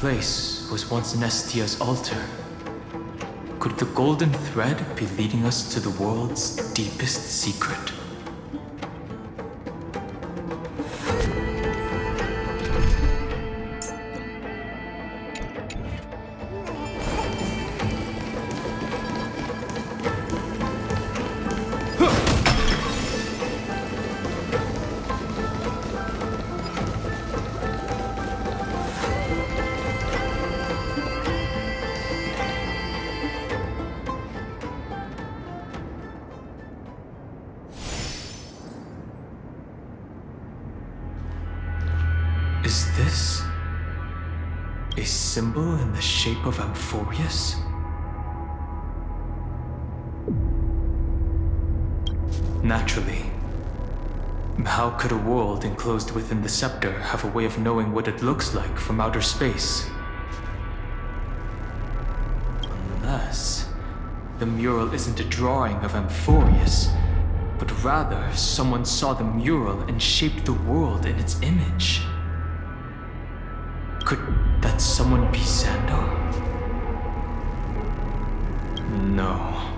place was once Nestia's altar. Could the golden thread be leading us to the world's deepest secret? Is this a symbol in the shape of Amphorius? Naturally. How could a world enclosed within the scepter have a way of knowing what it looks like from outer space? Unless the mural isn't a drawing of Amphorius, but rather someone saw the mural and shaped the world in its image. Could that someone be Xandar? No.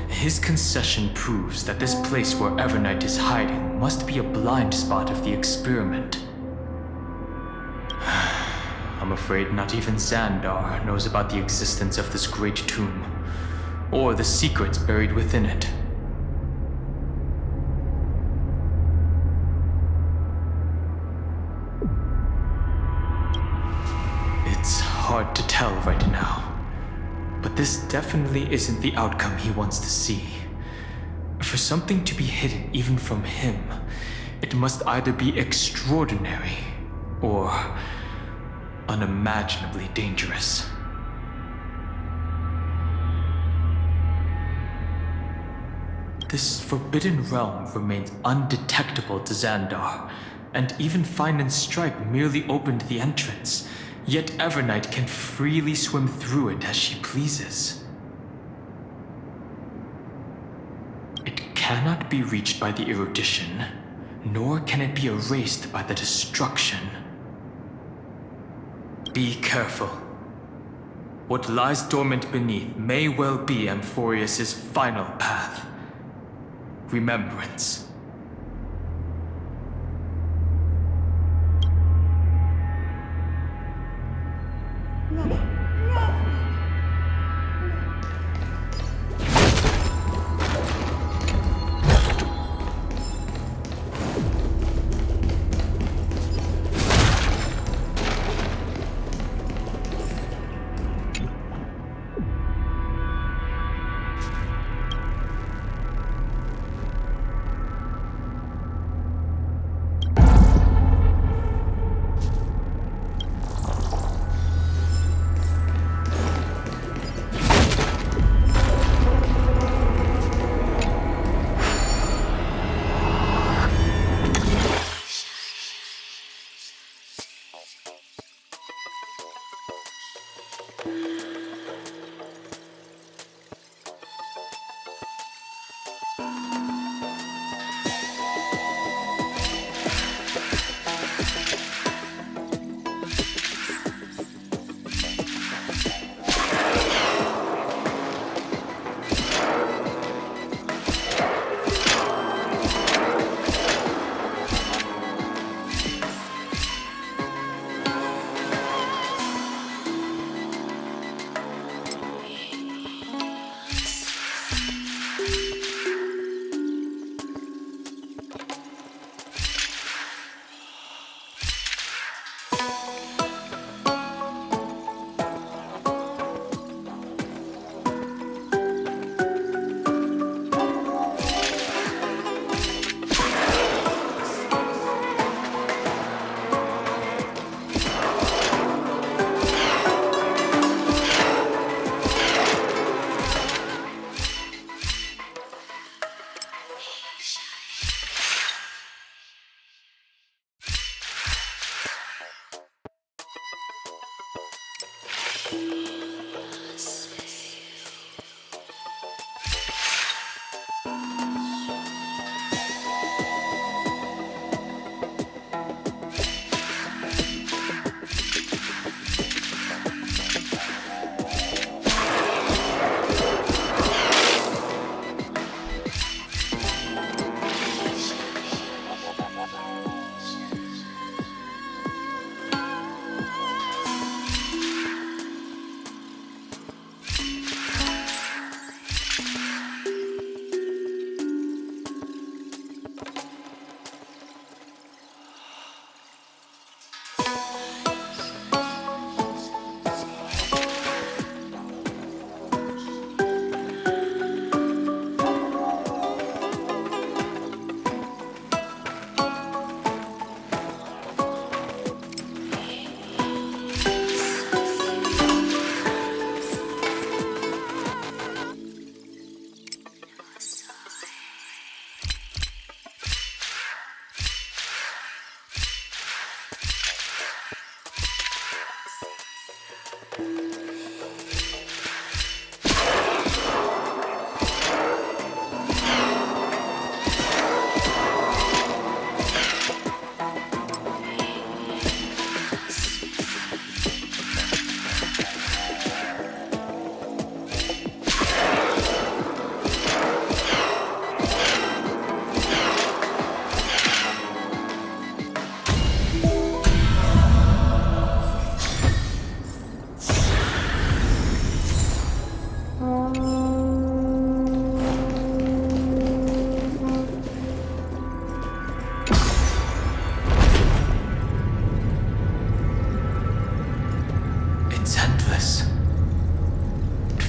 His concession proves that this place where Evernight is hiding must be a blind spot of the experiment. I'm afraid not even Xandar knows about the existence of this great tomb, or the secrets buried within it. It's hard to tell right now, but this definitely isn't the outcome he wants to see. For something to be hidden even from him, it must either be extraordinary or unimaginably dangerous. This forbidden realm remains undetectable to Xandar, and even Fine and Stripe merely opened the entrance. Yet Evernight can freely swim through it as she pleases. It cannot be reached by the erudition, nor can it be erased by the destruction. Be careful. What lies dormant beneath may well be Amphorius' final path. Remembrance.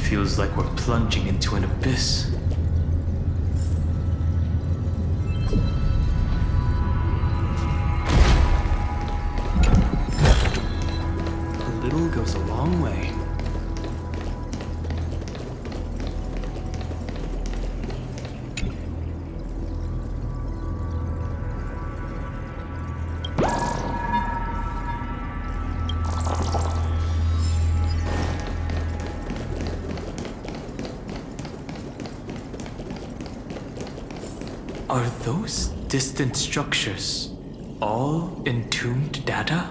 feels like we're plunging into an abyss. A little goes a long way. Are those distant structures all entombed data?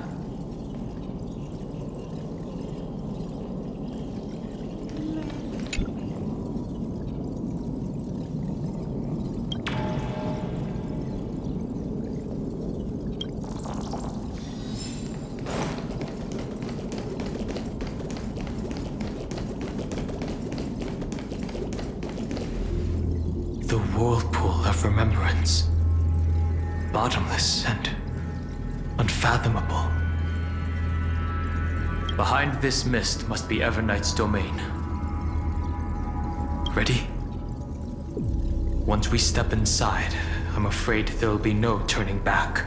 The whirlpool of remembrance. Bottomless and unfathomable. Behind this mist must be Evernight's domain. Ready? Once we step inside, I'm afraid there'll be no turning back.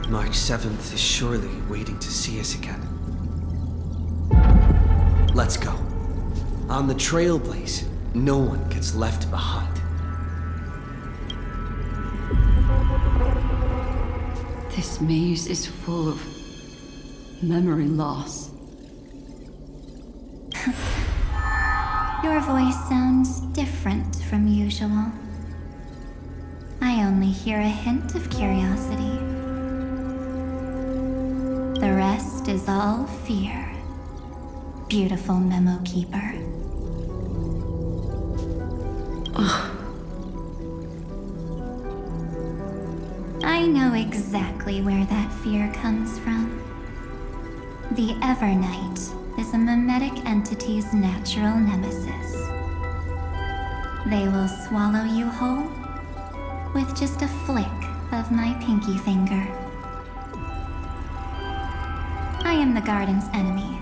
March 7th is surely waiting to see us again. Let's go. On the Trailblazer, no one gets left behind. This maze is full of memory loss. Your voice sounds different from usual. I only hear a hint of curiosity. The rest is all fear. Beautiful memo keeper. I know exactly where that fear comes from. The Evernight is a mimetic entity's natural nemesis. They will swallow you whole with just a flick of my pinky finger. I am the garden's enemy.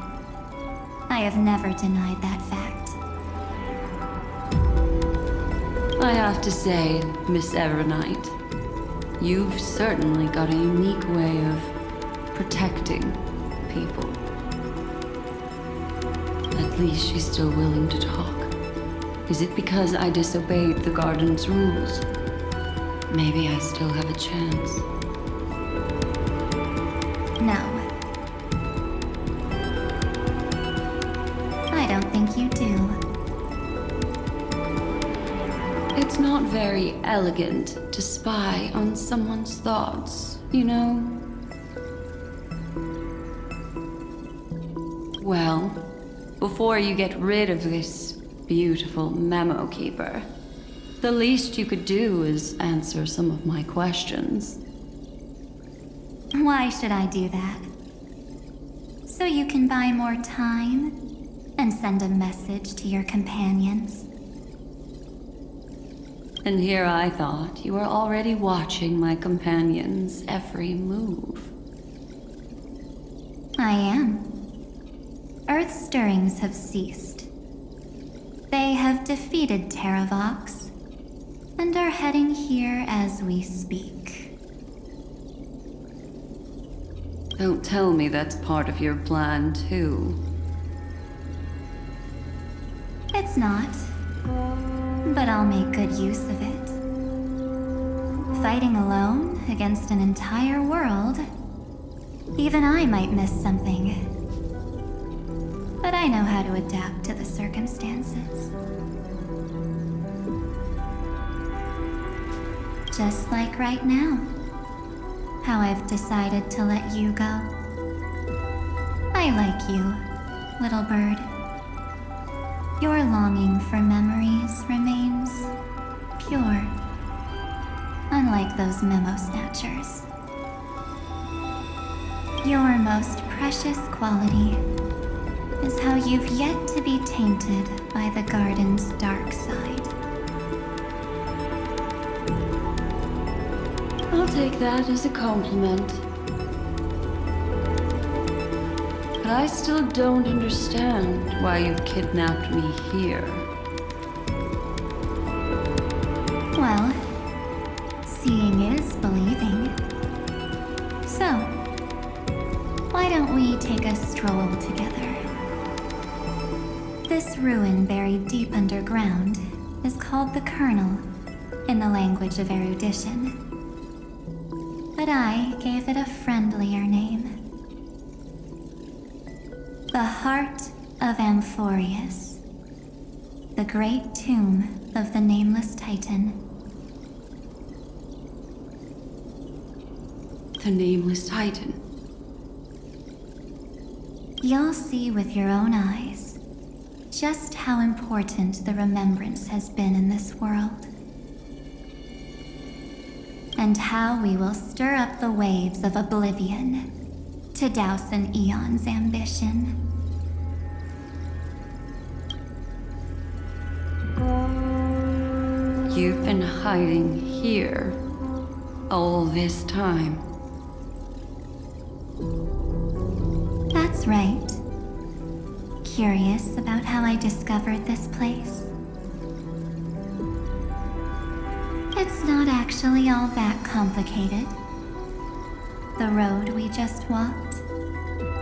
I have never denied that fact. I have to say, Miss Evernight, you've certainly got a unique way of protecting people. At least she's still willing to talk. Is it because I disobeyed the garden's rules? Maybe I still have a chance. No. I don't think you do. It's not very elegant to spy on someone's thoughts, you know? Well, before you get rid of this beautiful memo keeper, the least you could do is answer some of my questions. Why should I do that? So you can buy more time and send a message to your companions? And here I thought you were already watching my companion's every move. I am. Earth's stirrings have ceased. They have defeated Terravox and are heading here as we speak. Don't tell me that's part of your plan, too. It's not, but I'll make good use of it. Fighting alone against an entire world, even I might miss something. But I know how to adapt to the circumstances. Just like right now, how I've decided to let you go. I like you, little bird. Your longing for memories remains pure, unlike those memo snatchers. Your most precious quality is how you've yet to be tainted by the garden's dark side. I'll take that as a compliment. I still don't understand why you've kidnapped me here. Well, seeing is believing. So, why don't we take a stroll together? This ruin buried deep underground is called the Kernel in the language of erudition. But I gave it a friendlier name. The Heart of Amphorius, the great tomb of the Nameless Titan. The Nameless Titan. You'll see with your own eyes just how important the remembrance has been in this world. And how we will stir up the waves of oblivion to douse an eon's ambition. You've been hiding here all this time. That's right. Curious about how I discovered this place? It's not actually all that complicated. The road we just walked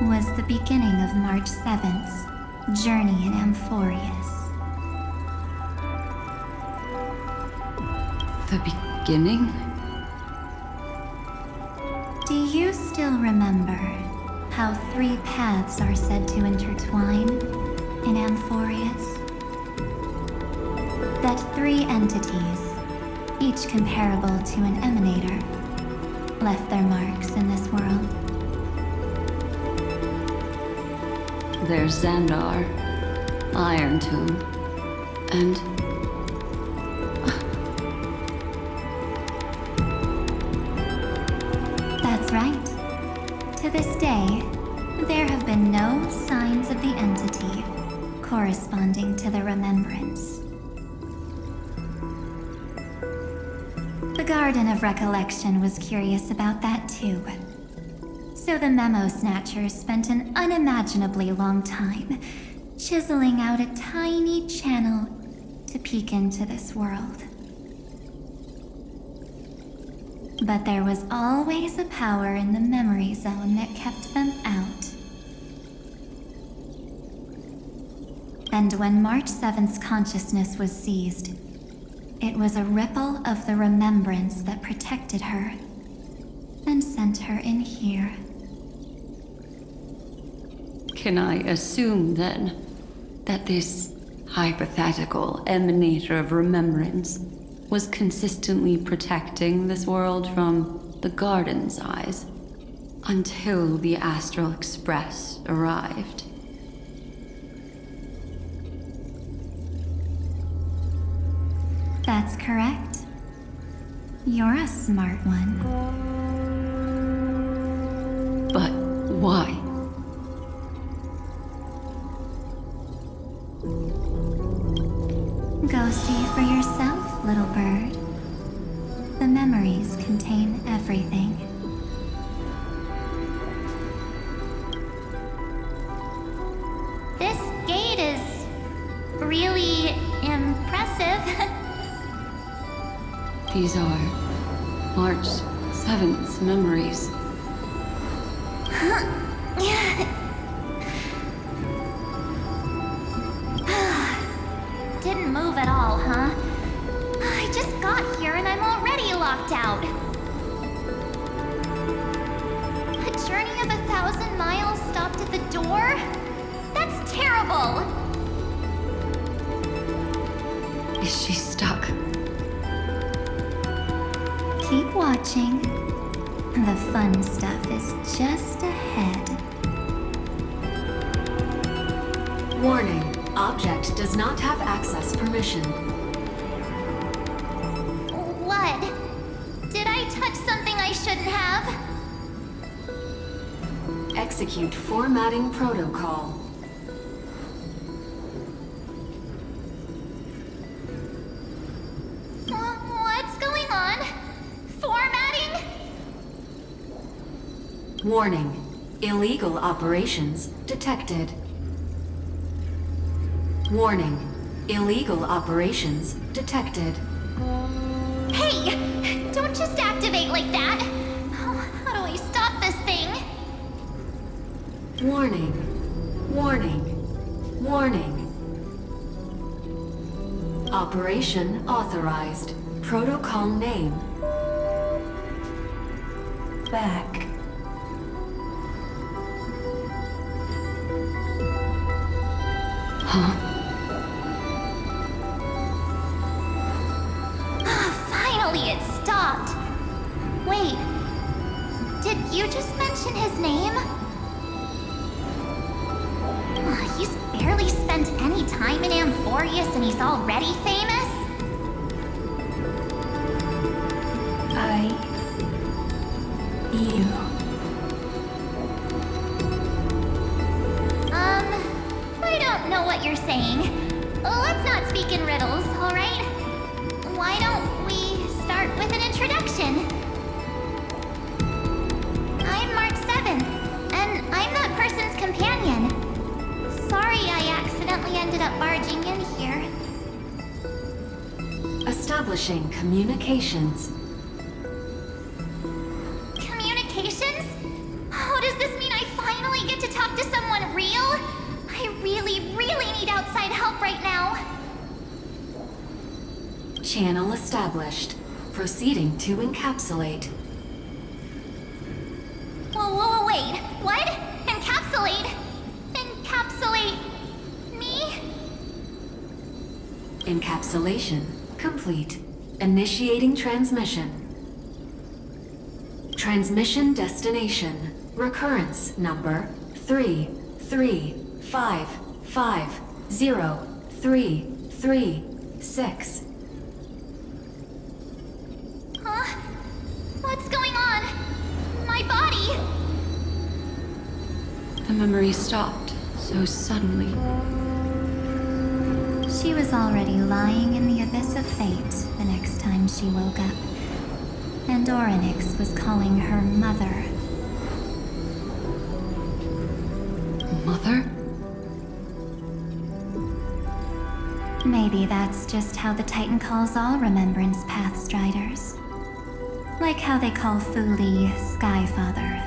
was the beginning of March 7th's journey in Amphorius. The beginning? Do you still remember how 3 paths are said to intertwine in Amphorius? That 3 entities, each comparable to an emanator, left their marks in this world. There's Xandar, Iron Tomb, and... That's right. To this day, there have been no signs of the entity corresponding to the remembrance. The Garden of Recollection was curious about that too. So the Memo Snatchers spent an unimaginably long time chiseling out a tiny channel to peek into this world. But there was always a power in the memory zone that kept them out. And when March 7th's consciousness was seized, it was a ripple of the remembrance that protected her and sent her in here. Can I assume, then, that this hypothetical emanator of remembrance was consistently protecting this world from the Garden's eyes until the Astral Express arrived? That's correct. You're a smart one. But why? Go see for yourself, little bird. The memories contain everything. This gate is really impressive. These are March 7th's memories. Didn't move at all, huh? I just got here and I'm already locked out. A journey of 1,000 miles stopped at the door? That's terrible! Is she stuck? Keep watching. The fun stuff is just ahead. Warning. Object does not have access permission. What? Did I touch something I shouldn't have? Execute formatting protocol. What's going on? Formatting? Warning. Illegal operations detected. Warning. Illegal operations detected. Hey! Don't just activate like that! Oh, how do I stop this thing? Warning. Warning. Warning. Operation authorized. Protocol name. Back. Huh? Finally, it stopped. Wait. Did you just mention his name? He's barely spent any time in Amphorius and he's already famous? You. I don't know what you're saying. Let's not speak in riddles, alright? Why don't we start with an introduction? I'm March 7th, and I'm that person's companion. Sorry I accidentally ended up barging in here. Establishing communications. Communications? Oh, does this mean I finally get to talk to someone real? I really need outside help right now. Channel established. Proceeding to encapsulate. Whoa, wait. What? Encapsulate? Encapsulate me? Encapsulation complete. Initiating transmission. Transmission destination. Recurrence number 335503336. Huh? What's going on? My body? The memory stopped so suddenly. She was already lying in the abyss of fate the next time she woke up. And Orynyx was calling her mother. Mother? Maybe that's just how the Titan calls all Remembrance Pathstriders. Like how they call Thule Skyfather.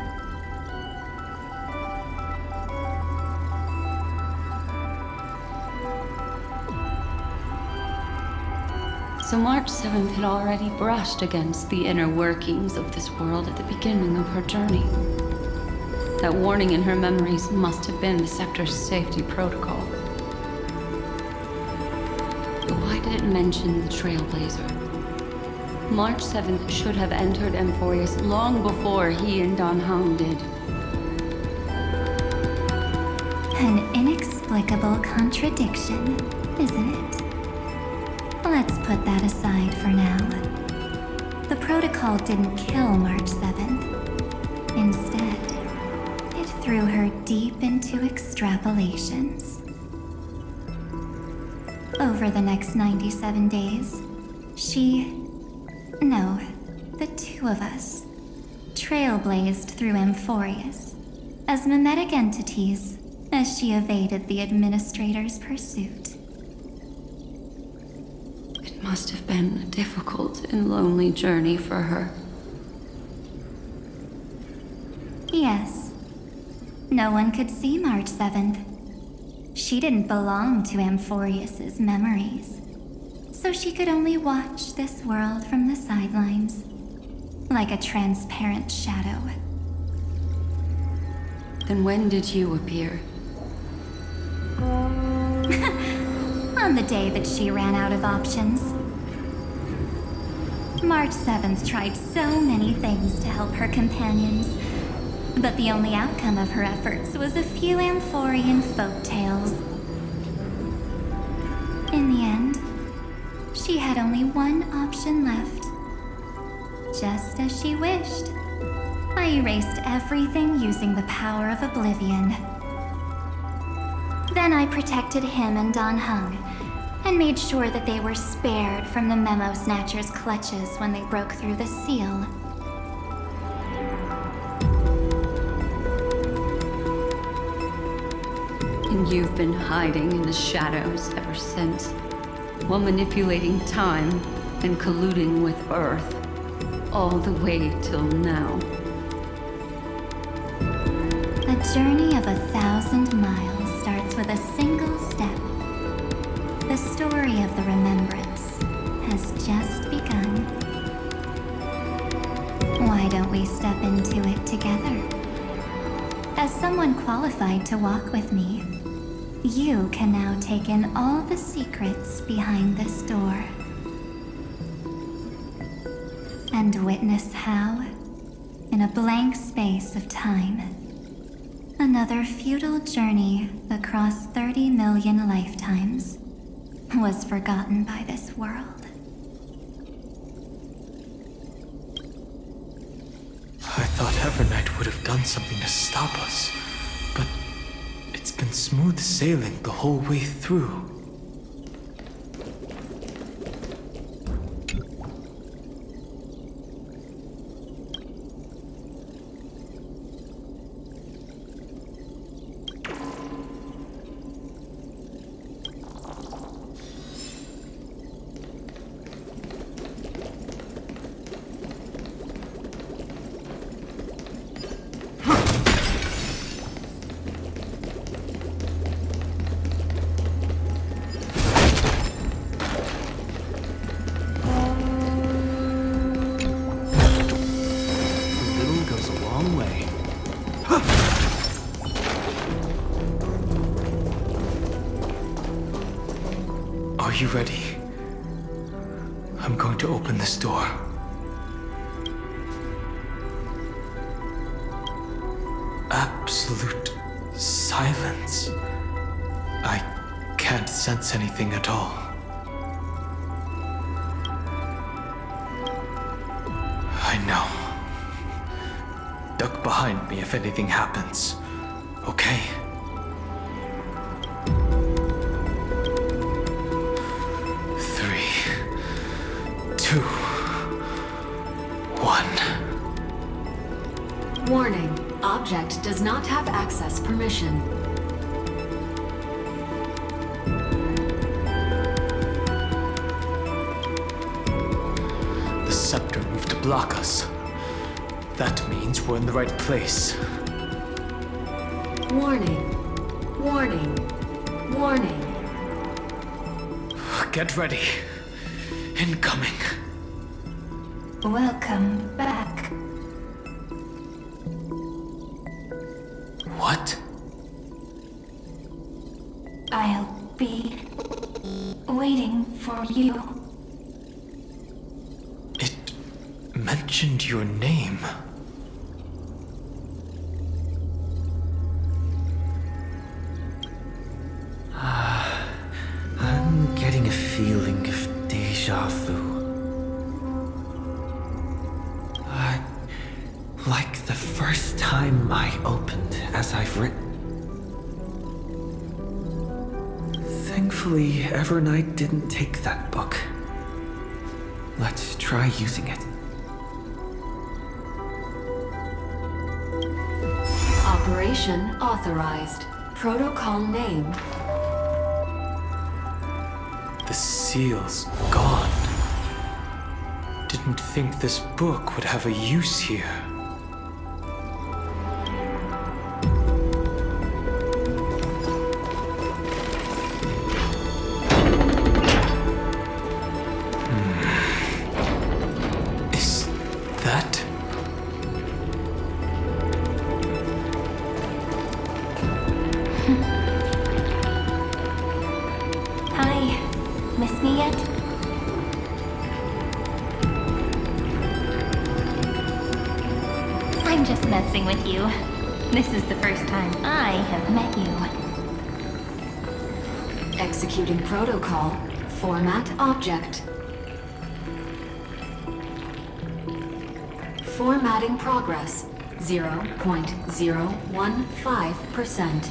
So March 7th had already brushed against the inner workings of this world at the beginning of her journey. That warning in her memories must have been the Scepter's safety protocol. But why did it mention the Trailblazer? March 7th should have entered Amphorius long before he and Don Hong did. An inexplicable contradiction, isn't it? Let's put that aside for now. The protocol didn't kill March 7th. Instead, it threw her deep into extrapolations. Over the next 97 days, the two of us, trailblazed through Amphorius as mimetic entities as she evaded the Administrator's pursuit. It must have been a difficult and lonely journey for her. Yes. No one could see March 7th. She didn't belong to Amphorius's memories, so she could only watch this world from the sidelines, like a transparent shadow. Then when did you appear? On the day that she ran out of options. March 7th tried so many things to help her companions, but the only outcome of her efforts was a few Amphorian folk tales. In the end, she had only one option left. Just as she wished. I erased everything using the power of oblivion. Then I protected him and Don Hung, and made sure that they were spared from the Memo Snatcher's clutches when they broke through the seal. And you've been hiding in the shadows ever since, while manipulating time and colluding with Earth, all the way till now. A journey of 1,000 miles starts with a single step. The story of the remembrance has just begun. Why don't we step into it together? As someone qualified to walk with me, you can now take in all the secrets behind this door. And witness how, in a blank space of time, another futile journey across 30 million lifetimes was forgotten by this world. I thought Evernight would have done something to stop us, but it's been smooth sailing the whole way through. Are you ready? I'm going to open this door. Absolute silence. I can't sense anything at all. I know. Duck behind me if anything happens. Okay? 2, 1. Warning. Object does not have access permission. The scepter moved to block us. That means we're in the right place. Warning. Warning. Warning. Get ready. Incoming. Welcome back. What? I'll be waiting for you. It mentioned your name. I'm getting a feeling of deja vu. Like the first time I opened as I've written. Thankfully, Evernight didn't take that book. Let's try using it. Operation authorized. Protocol name. The seal's gone. Didn't think this book would have a use here. Is that... Hi. Miss me yet? I'm just messing with you. This is the first time I have met you. Executing protocol. Format object. Formatting progress. 0.015%.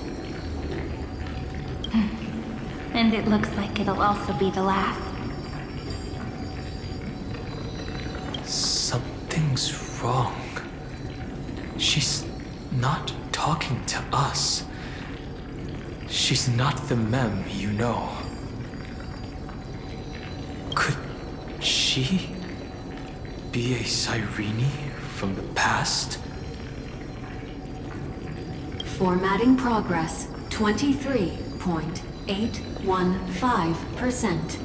And it looks like it'll also be the last. Something's wrong. She's not talking to us. She's not the Mem you know. Could she be a Cyrene from the past? Formatting progress 23.815%.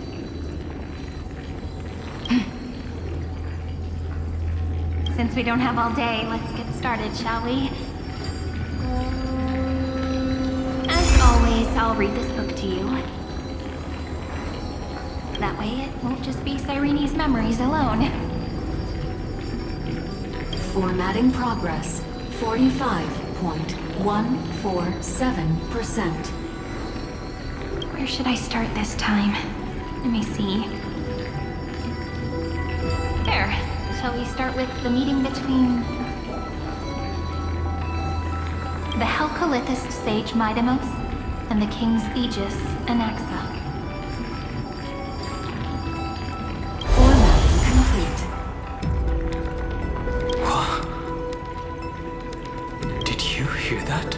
Since we don't have all day, let's get started, shall we? As always, I'll read this book to you. That way it won't just be Cyrene's memories alone. Formatting progress 45.147%. Where should I start this time? Let me see. There. Shall we start with the meeting between the Helcolithist sage Midamos and the king's aegis, Anaxa? Formatting complete. Did you hear that?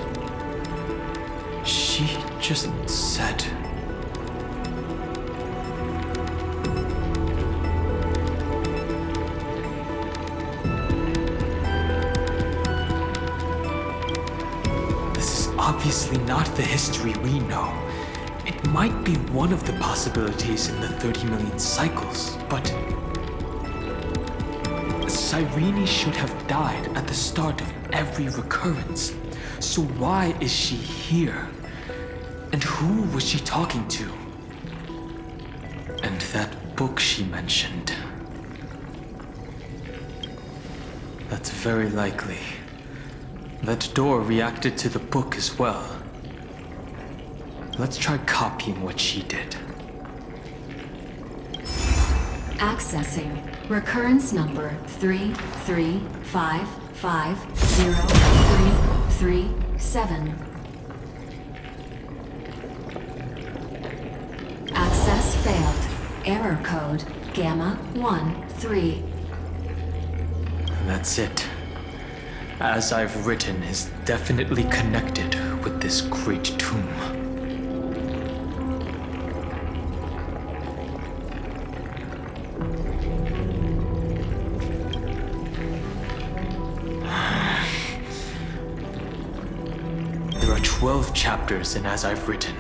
She just said... Obviously not the history we know. It might be one of the possibilities in the 30 million cycles, but... Cyrene should have died at the start of every recurrence. So why is she here? And who was she talking to? And that book she mentioned. That's very likely. That door reacted to the book as well. Let's try copying what she did. Accessing recurrence number 335503337. Access failed. Error code Gamma 13. That's it. As I've written is definitely connected with this great tomb. There are 12 chapters in As I've Written,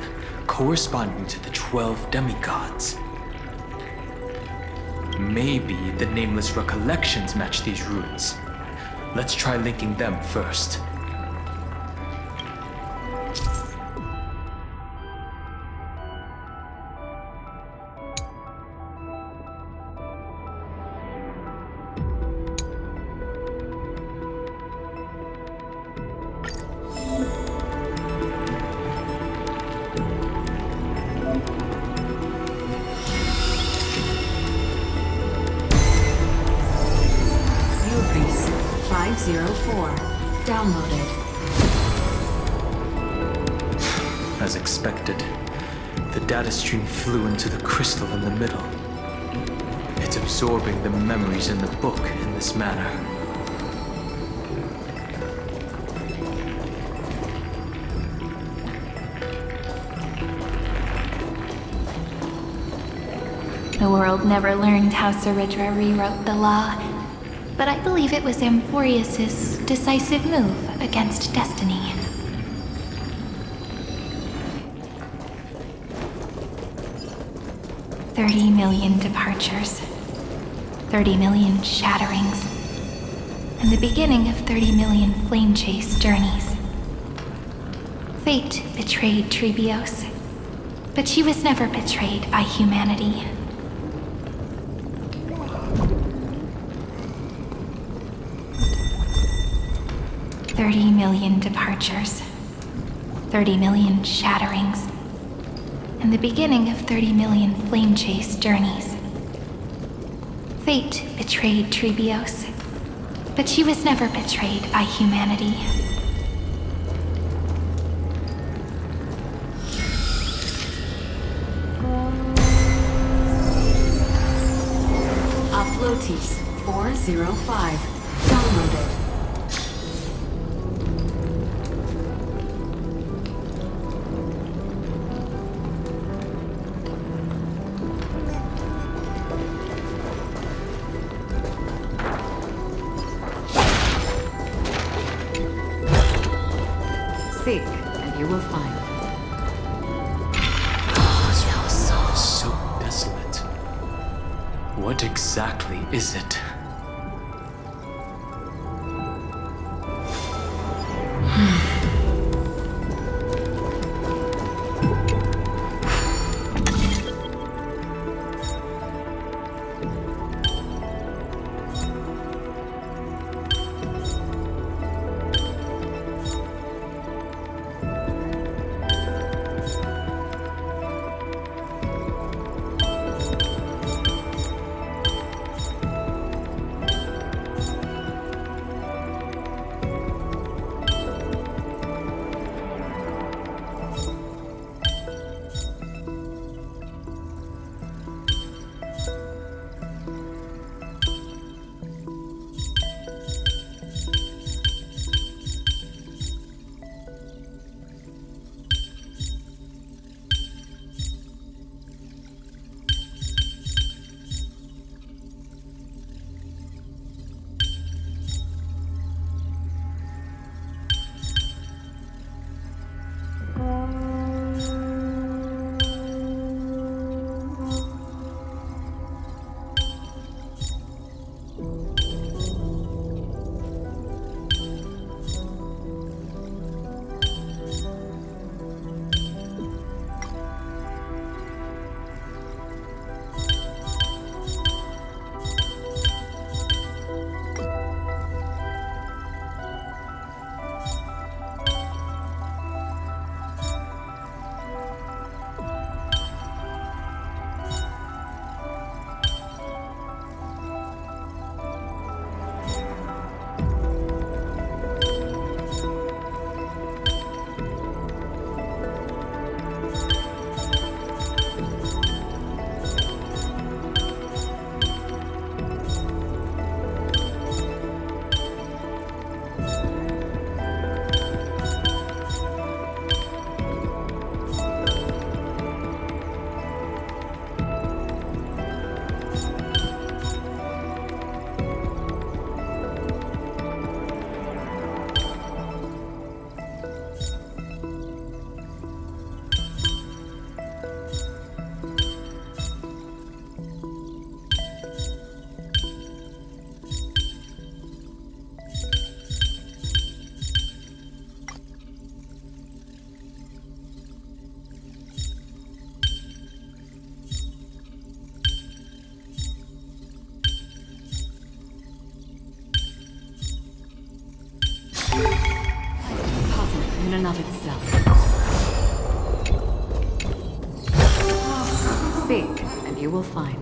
corresponding to the 12 demigods. Maybe the nameless recollections match these runes. Let's try linking them first. Increase 504. Downloaded. As expected, the data stream flew into the crystal in the middle. It's absorbing the memories in the book in this manner. The world never learned how Saridra rewrote the law, but I believe it was Amphorius's decisive move against destiny. $30 million departures, 30 million shatterings, and the beginning of 30 million flame chase journeys. Fate betrayed Trebios, but she was never betrayed by humanity. $30 million departures, 30 million shatterings, and the beginning of 30 million flame chase journeys. Fate betrayed Trebios, but she was never betrayed by humanity. Loyalties 405. Downloaded. Seek, and you will find. So desolate. What exactly is it? In and of itself. Seek, and you will find.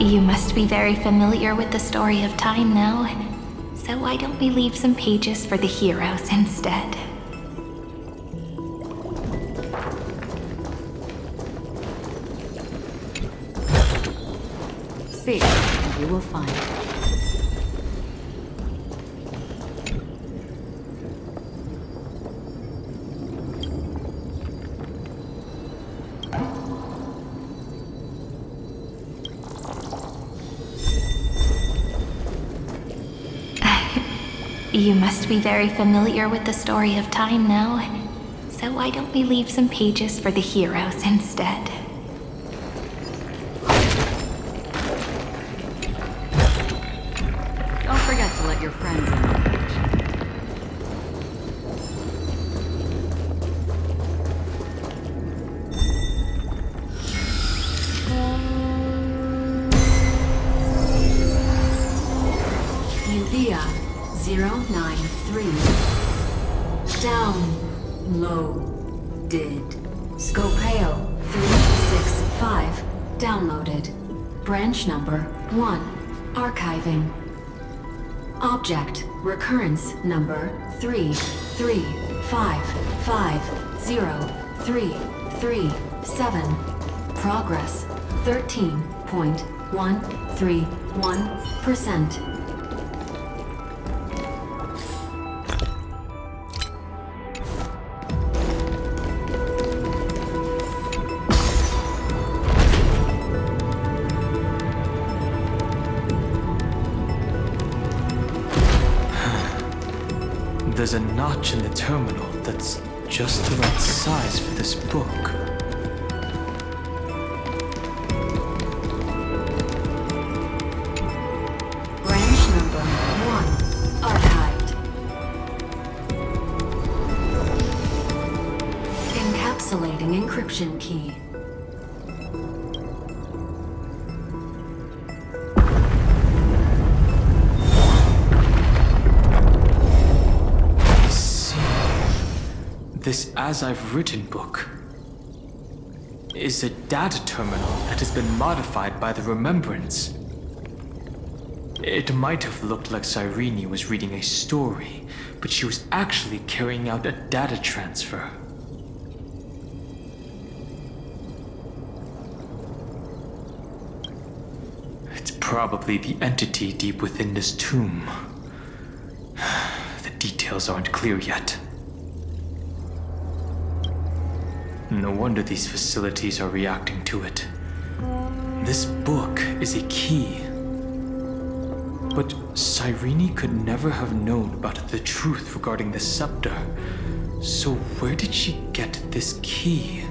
You must be very familiar with the story of time now. So why don't we leave some pages for the heroes instead? Seek, and you will find. You must be very familiar with the story of time now. So why don't we leave some pages for the heroes instead? Don't forget to let your friends in on the action. Udea 093. Downloaded. Scopeo 365. Downloaded. Branch number 1. Archiving. Object recurrence number 335503337. Progress 13.131%. There's a notch in the terminal that's just the right size for this book. Branch number 1. Archived. Encapsulating encryption key. This As I've Written book is a data terminal that has been modified by the Remembrance. It might have looked like Cyrene was reading a story, but she was actually carrying out a data transfer. Probably the entity deep within this tomb. The details aren't clear yet. No wonder these facilities are reacting to it. This book is a key. But Cyrene could never have known about the truth regarding the scepter. So where did she get this key?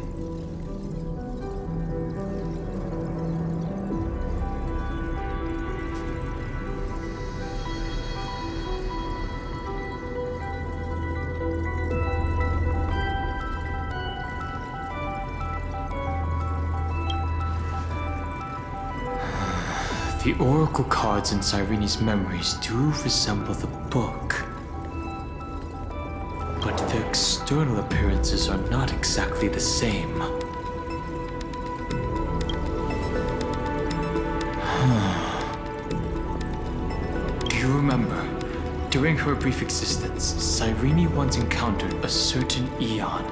The oracle cards in Cyrene's memories do resemble the book. But their external appearances are not exactly the same. Do you remember? During her brief existence, Cyrene once encountered a certain Eon.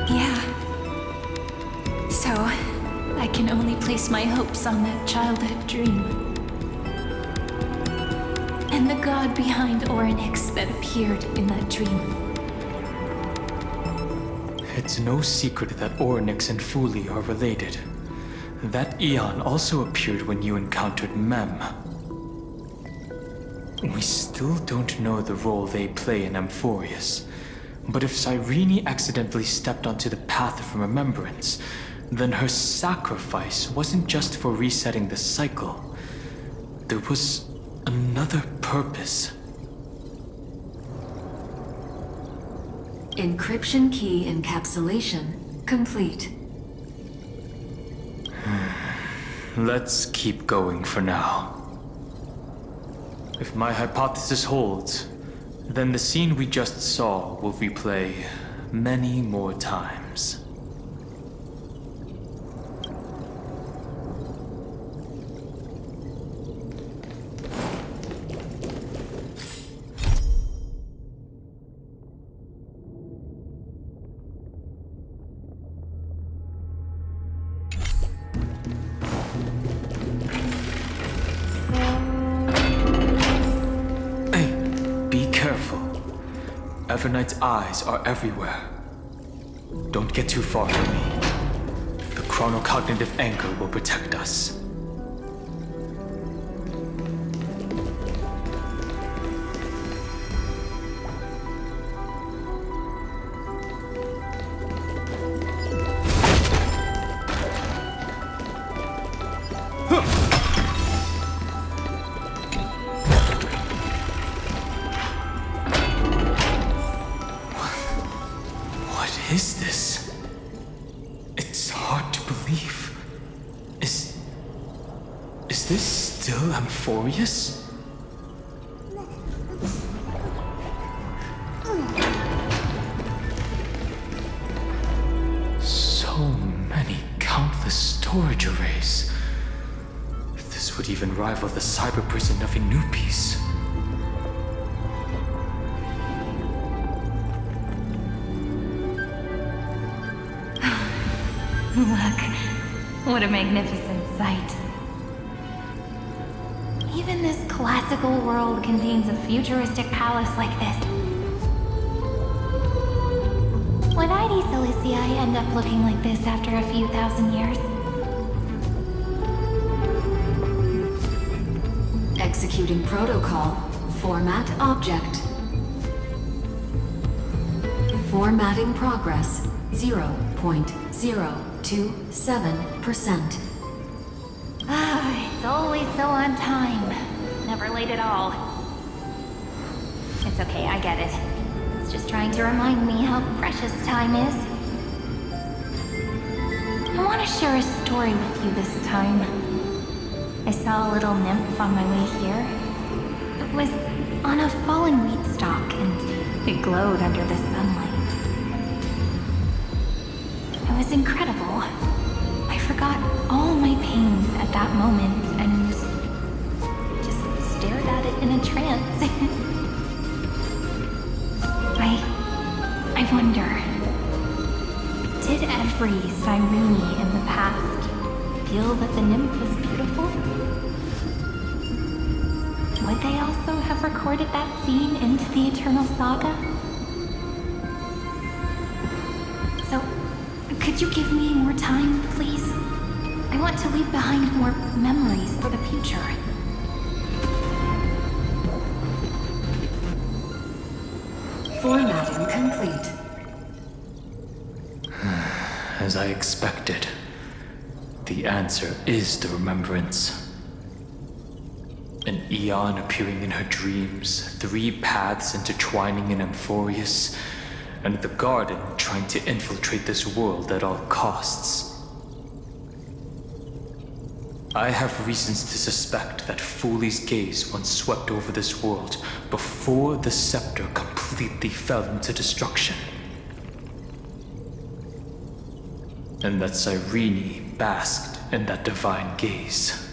Yeah. So, I can only place my hopes on that childhood dream. And the god behind Orynyx that appeared in that dream. It's no secret that Orynyx and Fuli are related. That Eon also appeared when you encountered Mem. We still don't know the role they play in Amphorius. But if Cyrene accidentally stepped onto the path of remembrance, then her sacrifice wasn't just for resetting the cycle. There was another purpose. Encryption key encapsulation complete. Let's keep going for now. If my hypothesis holds, then the scene we just saw will replay many more times. Evernight's eyes are everywhere. Don't get too far from me. The chronocognitive anchor will protect us. What is this? It's hard to believe. Is this still Amphorius? So many countless storage arrays. This would even rival the cyber prison of Inupis. Look, what a magnificent sight. Even this classical world contains a futuristic palace like this. Would ID Silicii end up looking like this after a few thousand years? Executing protocol. Format object. Formatting progress 0.027%. It's always so on time. Never late at all. It's okay, I get it. It's just trying to remind me how precious time is. I want to share a story with you this time. I saw a little nymph on my way here. It was on a fallen wheat stalk, and it glowed under the sunlight. It was incredible. I forgot all my pains at that moment and just stared at it in a trance. I wonder, did every Cyrene in the past feel that the nymph was beautiful? Would they also have recorded that scene into the Eternal Saga? So, could you give me more time, please? I want to leave behind more memories for the future. Formatting complete. As I expected, the answer is the remembrance. An Eon appearing in her dreams, 3 paths intertwining in Amphorius, and the Garden trying to infiltrate this world at all costs. I have reasons to suspect that Fooley's gaze once swept over this world before the scepter completely fell into destruction. And that Cyrene basked in that divine gaze.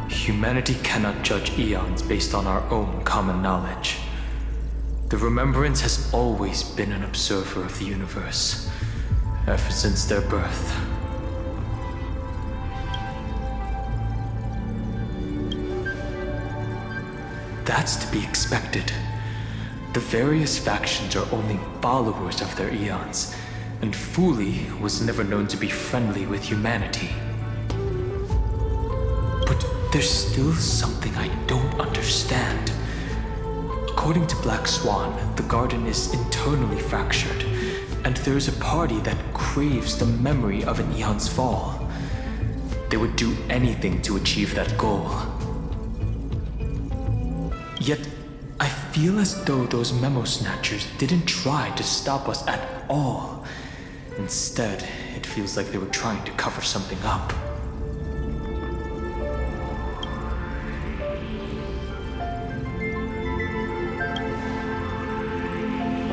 Humanity cannot judge eons based on our own common knowledge. The Remembrance has always been an observer of the universe, ever since their birth. That's to be expected. The various factions are only followers of their eons, and Fooley was never known to be friendly with humanity. But there's still something I don't understand. According to Black Swan, the Garden is internally fractured, and there is a party that craves the memory of an eon's fall. They would do anything to achieve that goal. Yet, I feel as though those memo snatchers didn't try to stop us at all. Instead, it feels like they were trying to cover something up.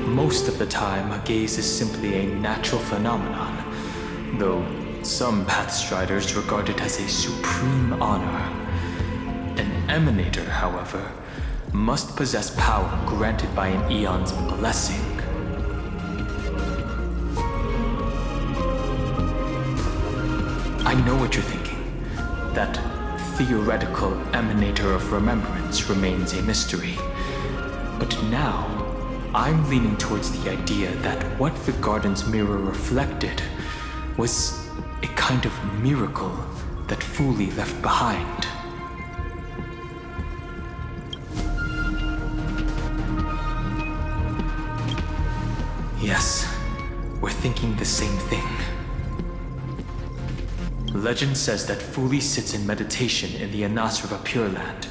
Most of the time, a gaze is simply a natural phenomenon, though some Pathstriders regard it as a supreme honor. An Emanator, however, must possess power granted by an eon's blessing. I know what you're thinking. That theoretical Emanator of Remembrance remains a mystery. But now, I'm leaning towards the idea that what the Garden's mirror reflected was a kind of miracle that Fooley left behind. Yes, we're thinking the same thing. Legend says that Fooley sits in meditation in the Anasrava Pure Land,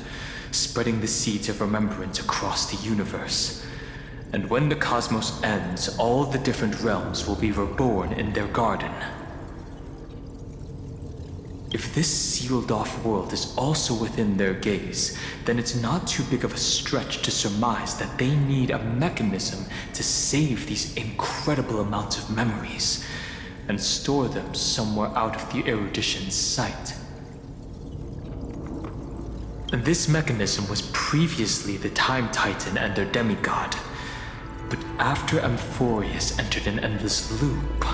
spreading the seeds of remembrance across the universe. And when the cosmos ends, all the different realms will be reborn in their garden. If this sealed-off world is also within their gaze, then it's not too big of a stretch to surmise that they need a mechanism to save these incredible amounts of memories and store them somewhere out of the erudition's sight. And this mechanism was previously the Time Titan and their demigod. But after Amphorius entered an endless loop...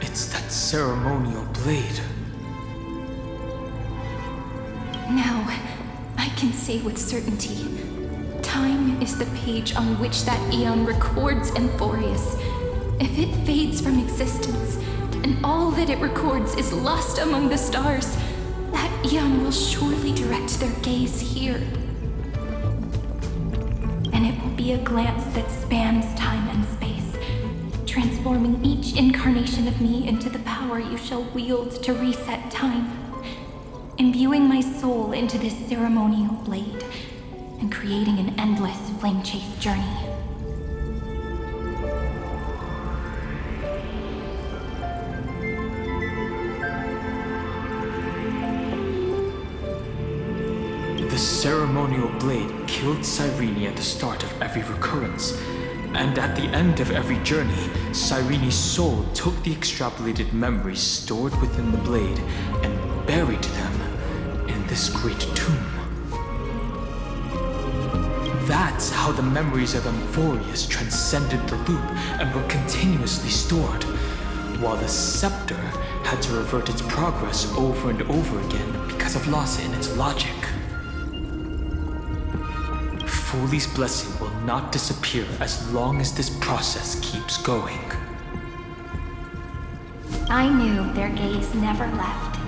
It's that ceremonial blade. Now, I can say with certainty, time is the page on which that eon records Amphorius. If it fades from existence, and all that it records is lost among the stars, that eon will surely direct their gaze here. And it will be a glance that spans time and space, transforming each incarnation of me into the power you shall wield to reset time, imbuing my soul into this ceremonial blade, and creating an endless flame-chase journey. The ceremonial blade killed Cyrene at the start of every recurrence, and at the end of every journey, Cyrene's soul took the extrapolated memories stored within the blade and buried them in this great tomb. That's how the memories of Amphorius transcended the loop and were continuously stored, while the scepter had to revert its progress over and over again because of loss in its logic. Foley's blessing will not disappear as long as this process keeps going. I knew their gaze never left.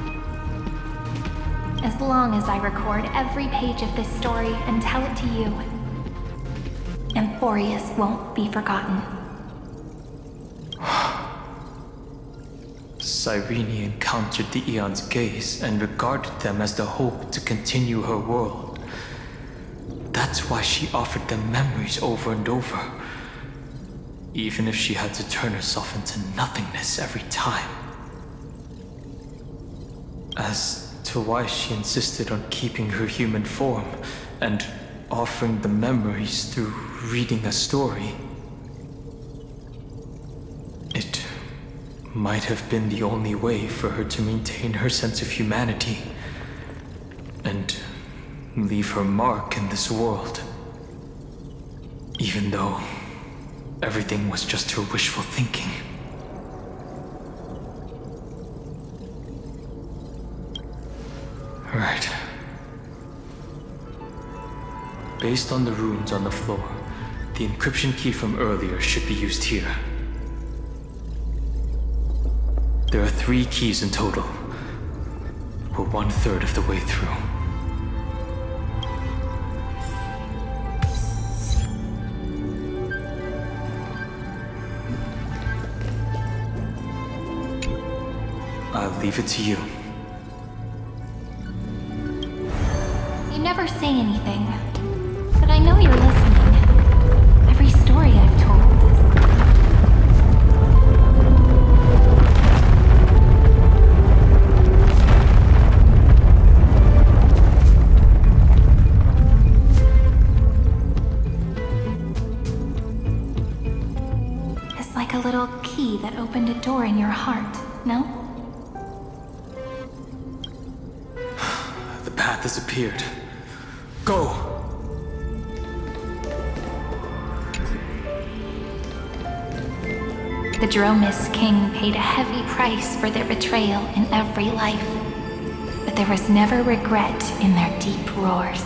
As long as I record every page of this story and tell it to you, Amphorius won't be forgotten. Cyrene encountered the Eon's gaze and regarded them as the hope to continue her world. That's why she offered them memories over and over, even if she had to turn herself into nothingness every time. As to why she insisted on keeping her human form and offering the memories through reading a story, it might have been the only way for her to maintain her sense of humanity and leave her mark in this world, even though everything was just her wishful thinking. Right. Based on the runes on the floor, the encryption key from earlier should be used here. There are 3 keys in total. We're 1/3 of the way through. I'll leave it to you. You never say anything, but I know you're listening. Every story I've told is like a little key that opened a door in your heart, no? The path has appeared. Go! The Dromis King paid a heavy price for their betrayal in every life, but there was never regret in their deep roars.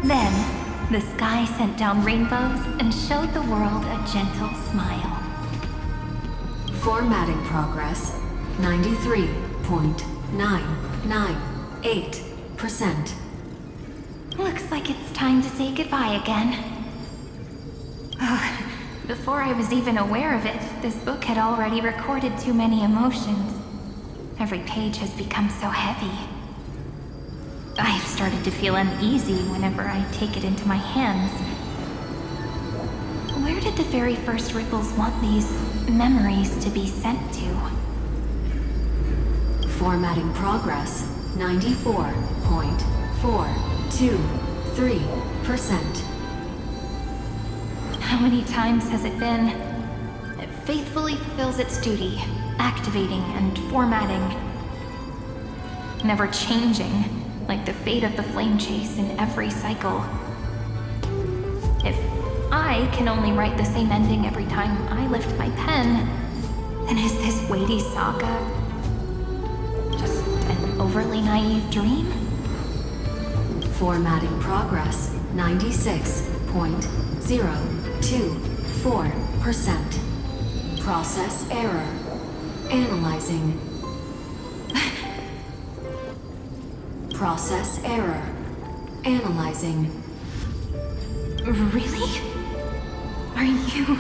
Then, the sky sent down rainbows and showed the world a gentle smile. Formatting progress 93.998%. Looks like it's time to say goodbye again. Before I was even aware of it, this book had already recorded too many emotions. Every page has become so heavy. I've started to feel uneasy whenever I take it into my hands. Where did the very first ripples want these memories to be sent to? Formatting progress 94.423%. How many times has it been? It faithfully fulfills its duty, activating and formatting. Never changing, like the fate of the flame chase in every cycle. If I can only write the same ending every time I lift my pen, then is this weighty saga just an overly naive dream? Formatting progress 96.024%. Process error. Analyzing. Process error. Analyzing. Really? Are you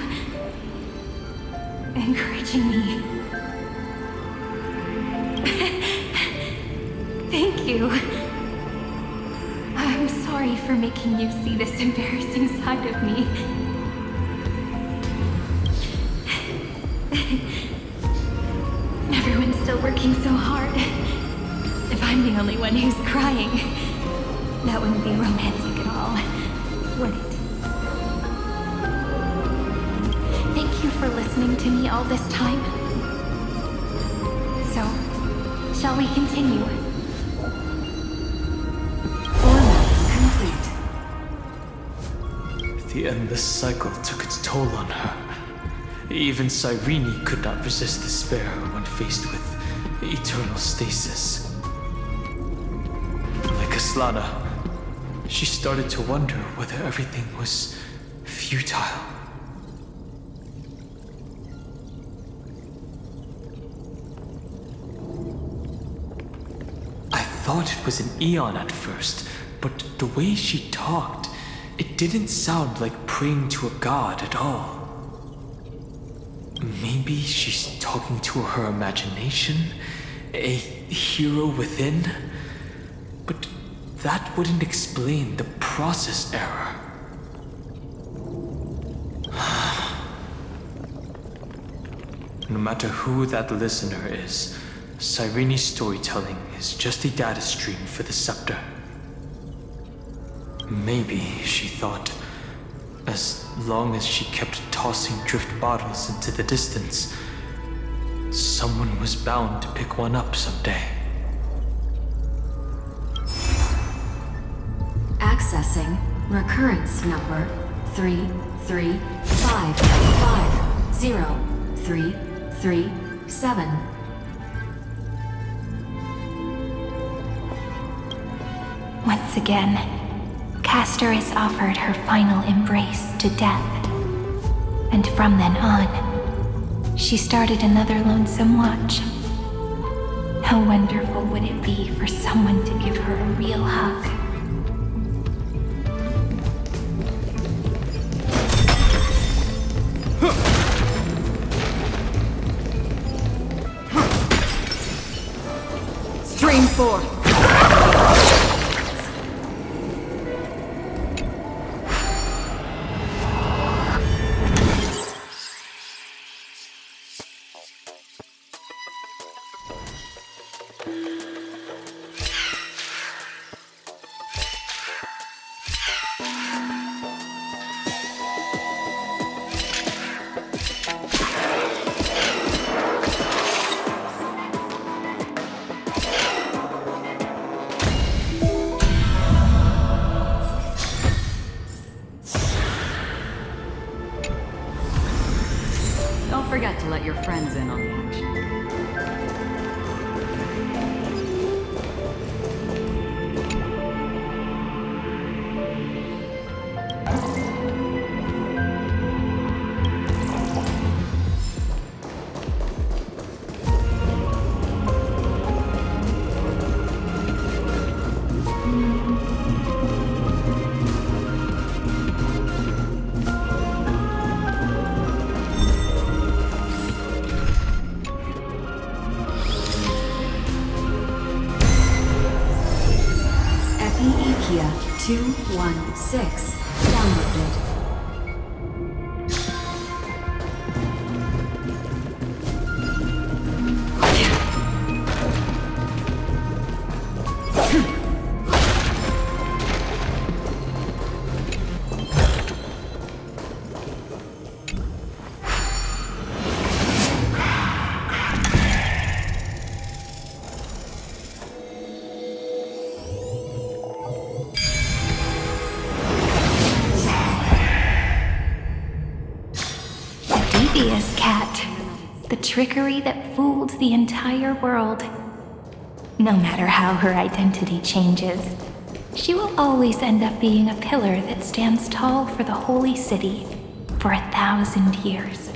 encouraging me? Thank you. I'm sorry for making you see this embarrassing side of me. Everyone's still working so hard. If I'm the only one who's crying, that wouldn't be romantic at all, would it? Thank you for listening to me all this time. So, shall we continue? Format complete. The endless cycle took its toll on her. Even Cyrene could not resist despair when faced with eternal stasis. Like Aslana, she started to wonder whether everything was futile. I thought it was an Eon at first, but the way she talked, it didn't sound like praying to a god at all. Maybe she's talking to her imagination, a hero within, but that wouldn't explain the process error. No matter who that listener is, Cyrene's storytelling is just a data stream for the scepter. Maybe, she thought, as long as she kept tossing drift bottles into the distance, someone was bound to pick one up someday. Accessing recurrence number 335503337. Once again, Castor is offered her final embrace to death. And from then on, she started another lonesome watch. How wonderful would it be for someone to give her a real hug? Stream 4. Don't forget to let your friends in on the action. Nokia 216 downloaded. Devious cat. The trickery that fooled the entire world. No matter how her identity changes, she will always end up being a pillar that stands tall for the holy city for 1,000 years.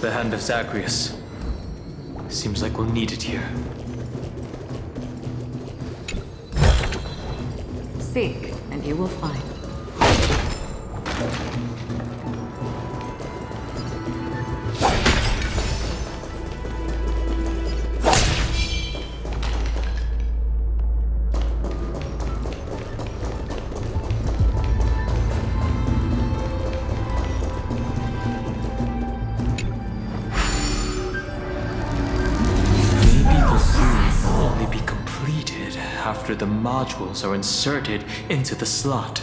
The hand of Zagreus. Seems like we'll need it here. Seek, and you will find. After the modules are inserted into the slot.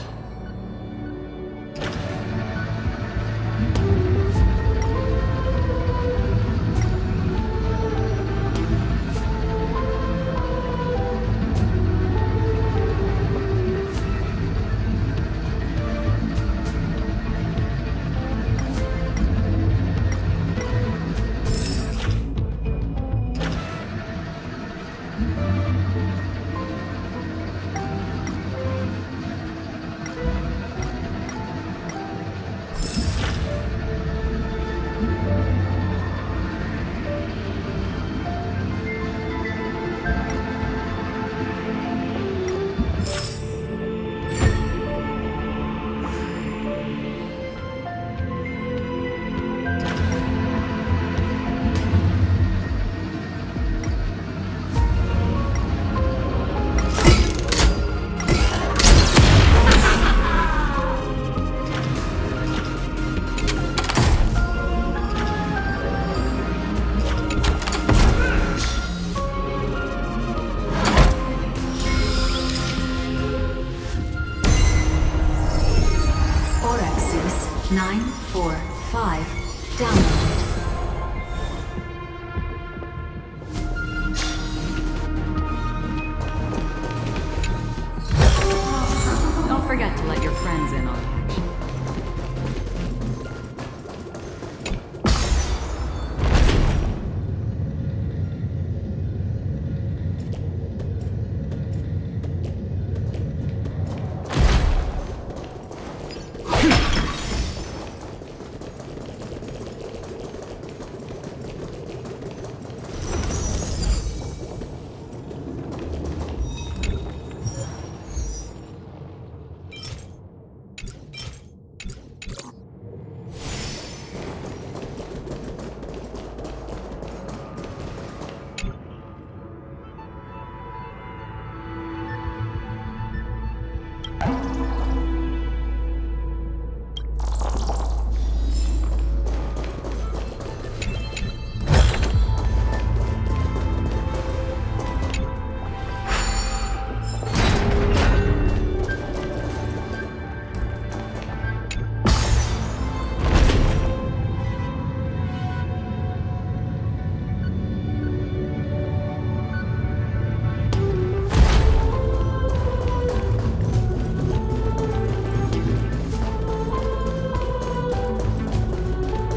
Forget to let your friends in on the action.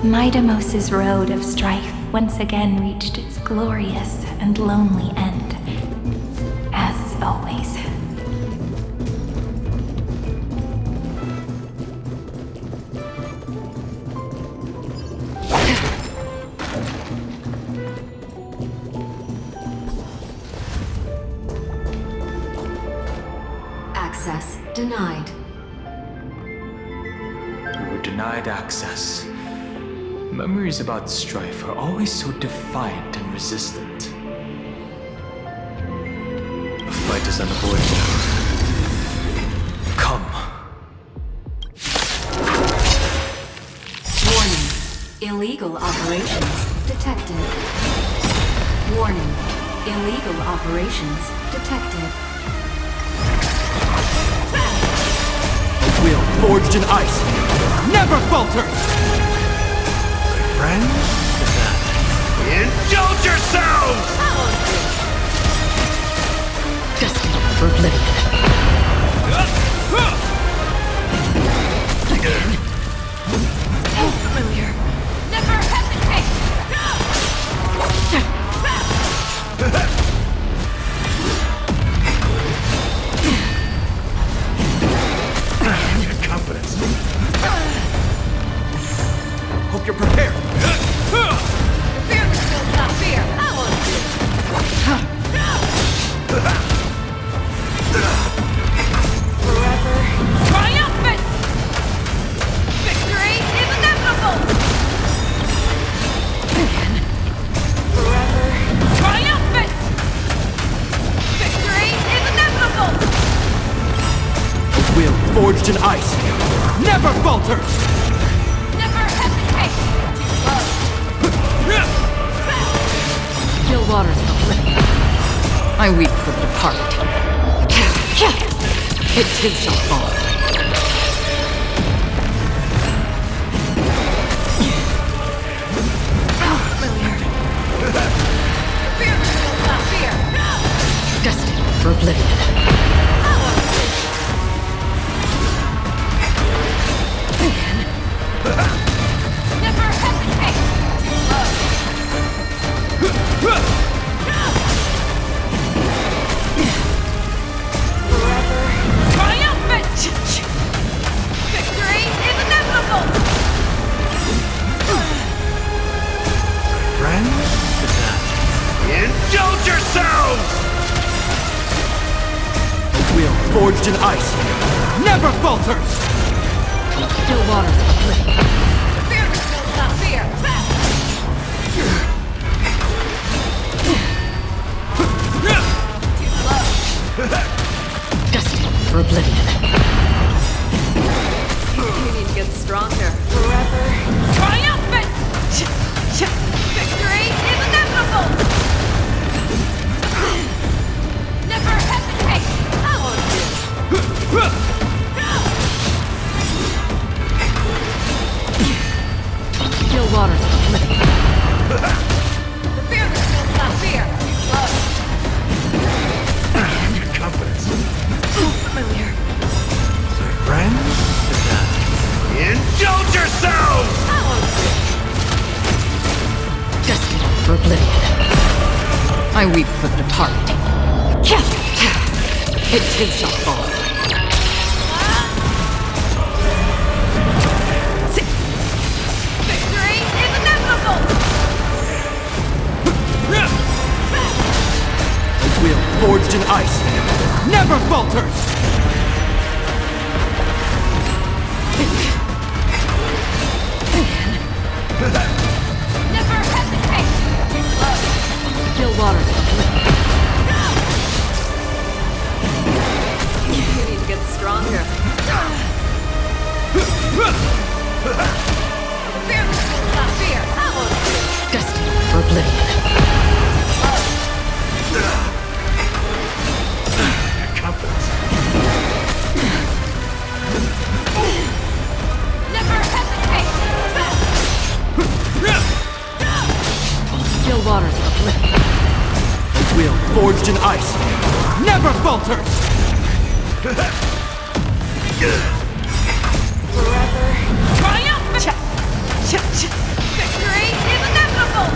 Midamos's road of strife once again reached its glorious and lonely end. As always. Access denied. We were denied access. Memories about strife are always so defiant and resistant. The fight is unavoidable. Come. Warning. Illegal operations detected. Warning. Illegal operations detected. A will forged in ice never falters! Friends? Indulge yourselves! Destined for oblivion. Familiar. Never hesitate! Confidence. Hope you're prepared. Fear the skills, not fear. I won't do. forged in ice, never falters! Never hesitate! Still waters the living. I weep for the departed. It too shall fall. Destined for oblivion. Never hesitate! Triumphant! Victory is inevitable! Friends? Indulge yourselves! The wheel forged in ice, never falters! Still waters the living. Fearless knows not fear! Too slow! Destined for oblivion. You need to get stronger. Triumphant! Victory is inevitable! Never hesitate! I won't do. Still waters the living. The fearless knows not fear! Too slow! Confidence. Too familiar. Friends? Indulge yourselves! I won't do. Destined for oblivion. I weep for the departed. It too shall fall. Victory is inevitable! The wheel forged in ice, never falters! Never hesitate! Too slow! Still waters the living. You need to get stronger. Fearless knows not fear! I won't do. Destined for oblivion. Confidence. Never hesitate! Still waters the living. The wheel forged in ice, never falters! Triumphant! Victory is inevitable!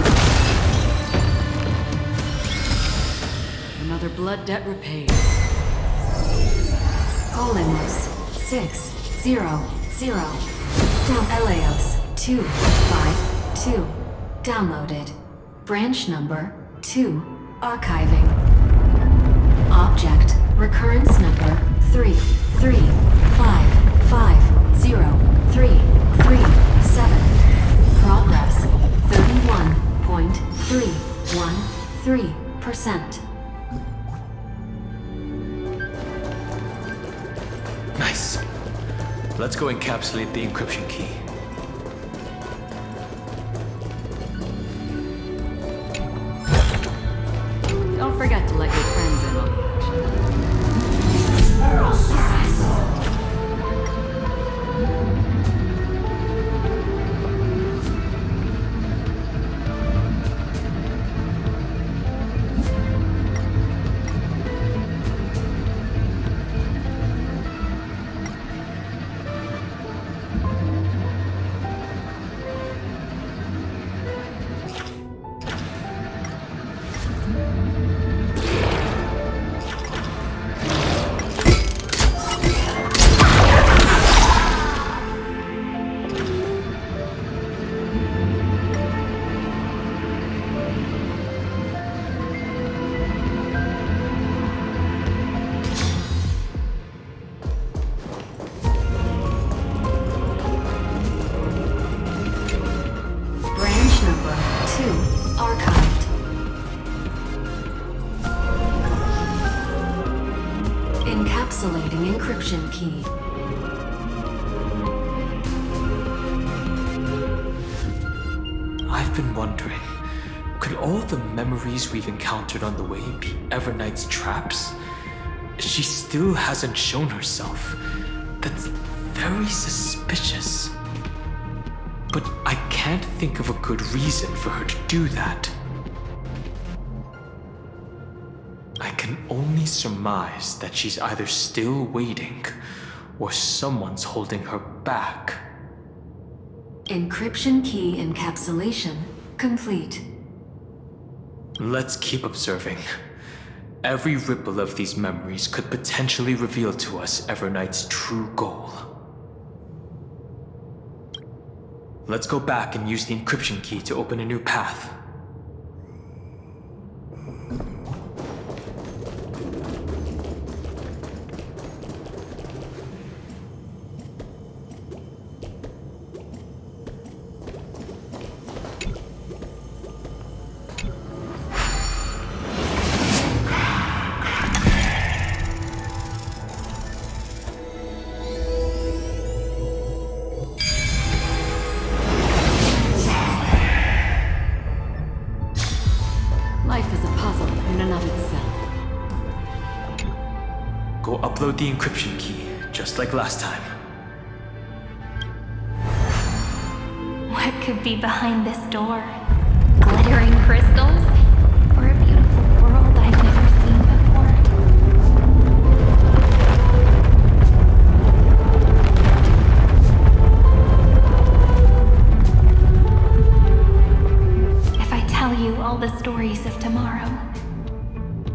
Another blood debt repaid. Olimos 600. Down Eleos 252. Downloaded. Branch number 2. Archiving. Object recurrence number 335503337. Progress 31.313%. Nice. Let's go encapsulate the encryption key. Don't forget to let your friends in on the action. Encapsulating encryption key. I've been wondering, could all the memories we've encountered on the way be Evernight's traps? She still hasn't shown herself. That's very suspicious. But I can't think of a good reason for her to do that. I can only surmise that she's either still waiting, or someone's holding her back. Encryption key encapsulation complete. Let's keep observing. Every ripple of these memories could potentially reveal to us Evernight's true goal. Let's go back and use the encryption key to open a new path. Life is a puzzle in and of itself. Go upload the encryption key, just like last time. What could be behind this door? Glittering crystals? Or a beautiful world I've never seen before? If I tell you all the stories of tomorrow,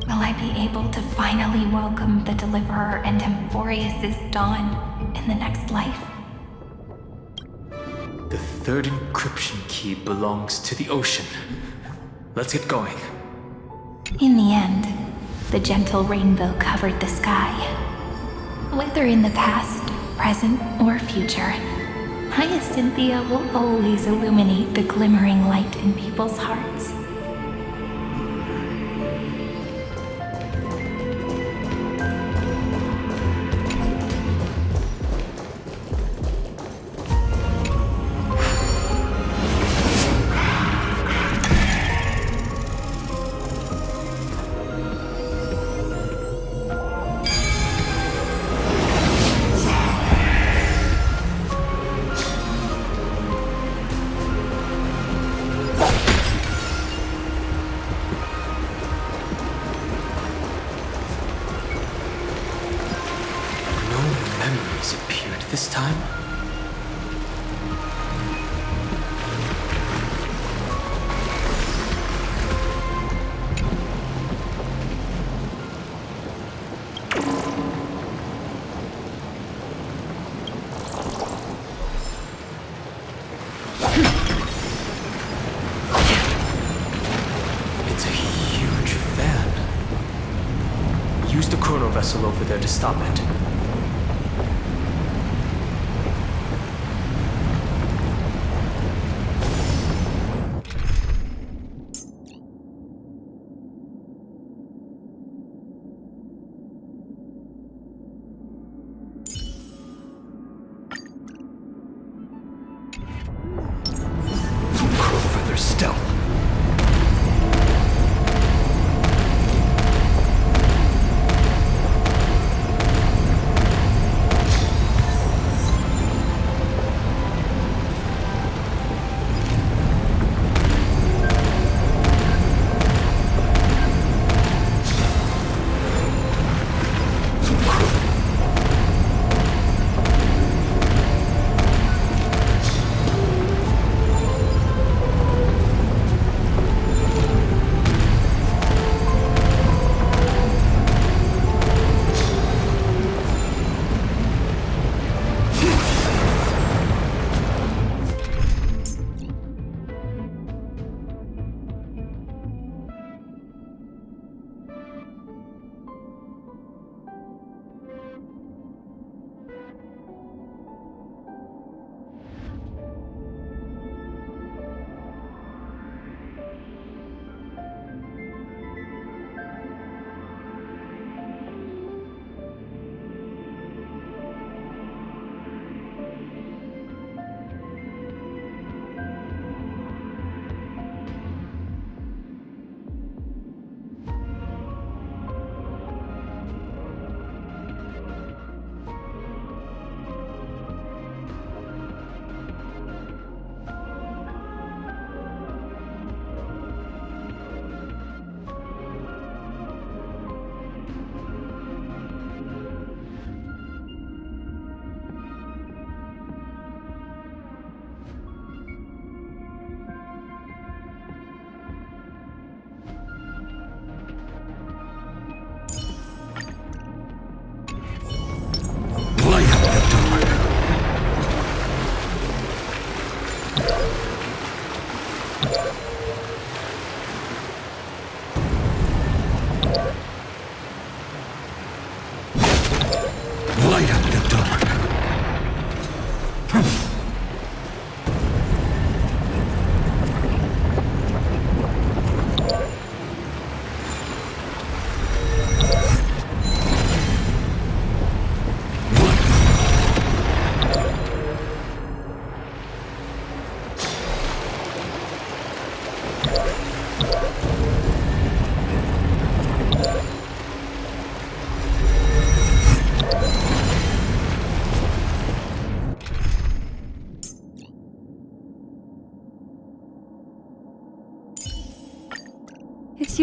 will I be able to finally welcome the Deliverer and Emphorius' dawn in the next life? The third encryption key belongs to the ocean. Let's get going. In the end, the gentle rainbow covered the sky. Whether in the past, present, or future, Hyacinthia will always illuminate the glimmering light in people's hearts. Appeared this time? It's a huge fan. Use the chrono vessel over there to stop it. Stealth.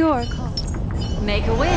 your call. Make a wish.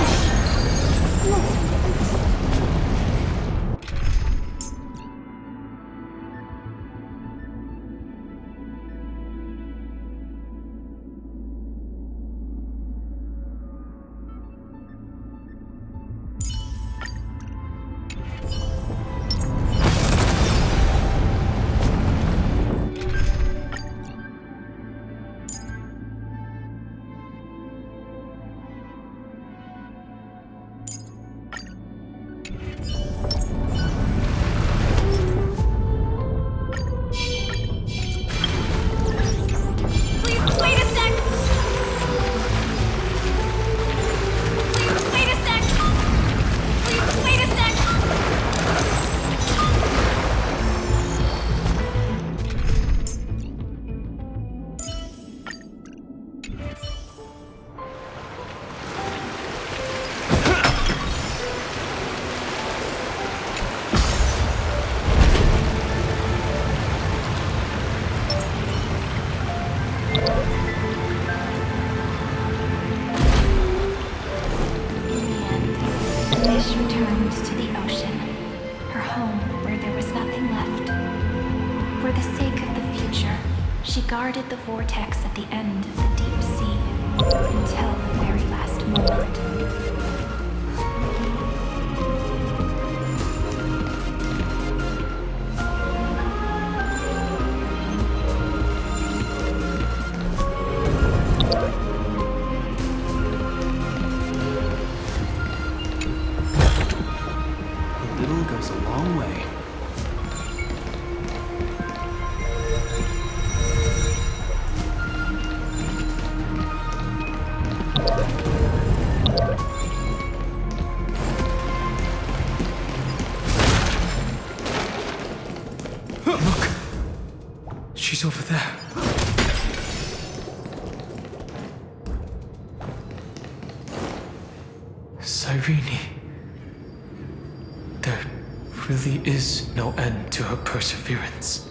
Fish returned to the ocean, her home where there was nothing left. For the sake of the future, she guarded the vortex at the end of the deep sea until the very last moment. Goes a long way. Look! She's over there. Cyrene. There really is no end to her perseverance.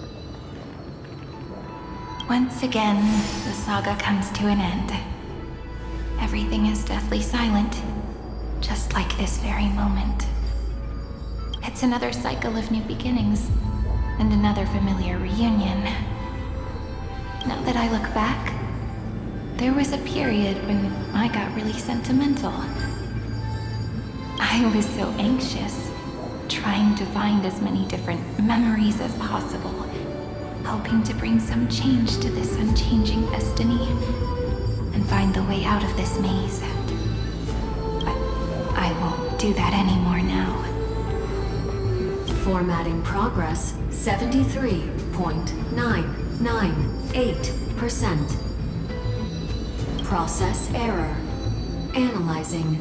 Once again, the saga comes to an end. Everything is deathly silent, just like this very moment. It's another cycle of new beginnings, and another familiar reunion. Now that I look back, there was a period when I got really sentimental. I was so anxious, trying to find as many different memories as possible, hoping to bring some change to this unchanging destiny, and find the way out of this maze. But I won't do that anymore now. Formatting progress 73.998%. Process error. Analyzing.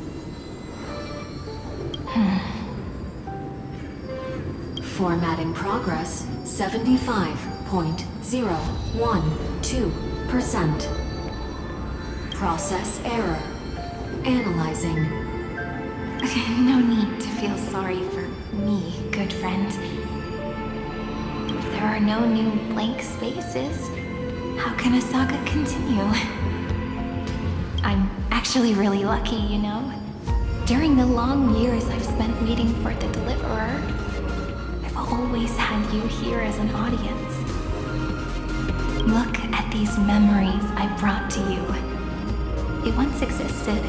Formatting progress 75.012%. Process error. Analyzing. No need to feel sorry for me, good friend. If there are no new blank spaces, how can a saga continue? I'm actually really lucky, you know? During the long years I've spent waiting for the Deliverer, I've always had you here as an audience. Look at these memories I brought to you. It once existed,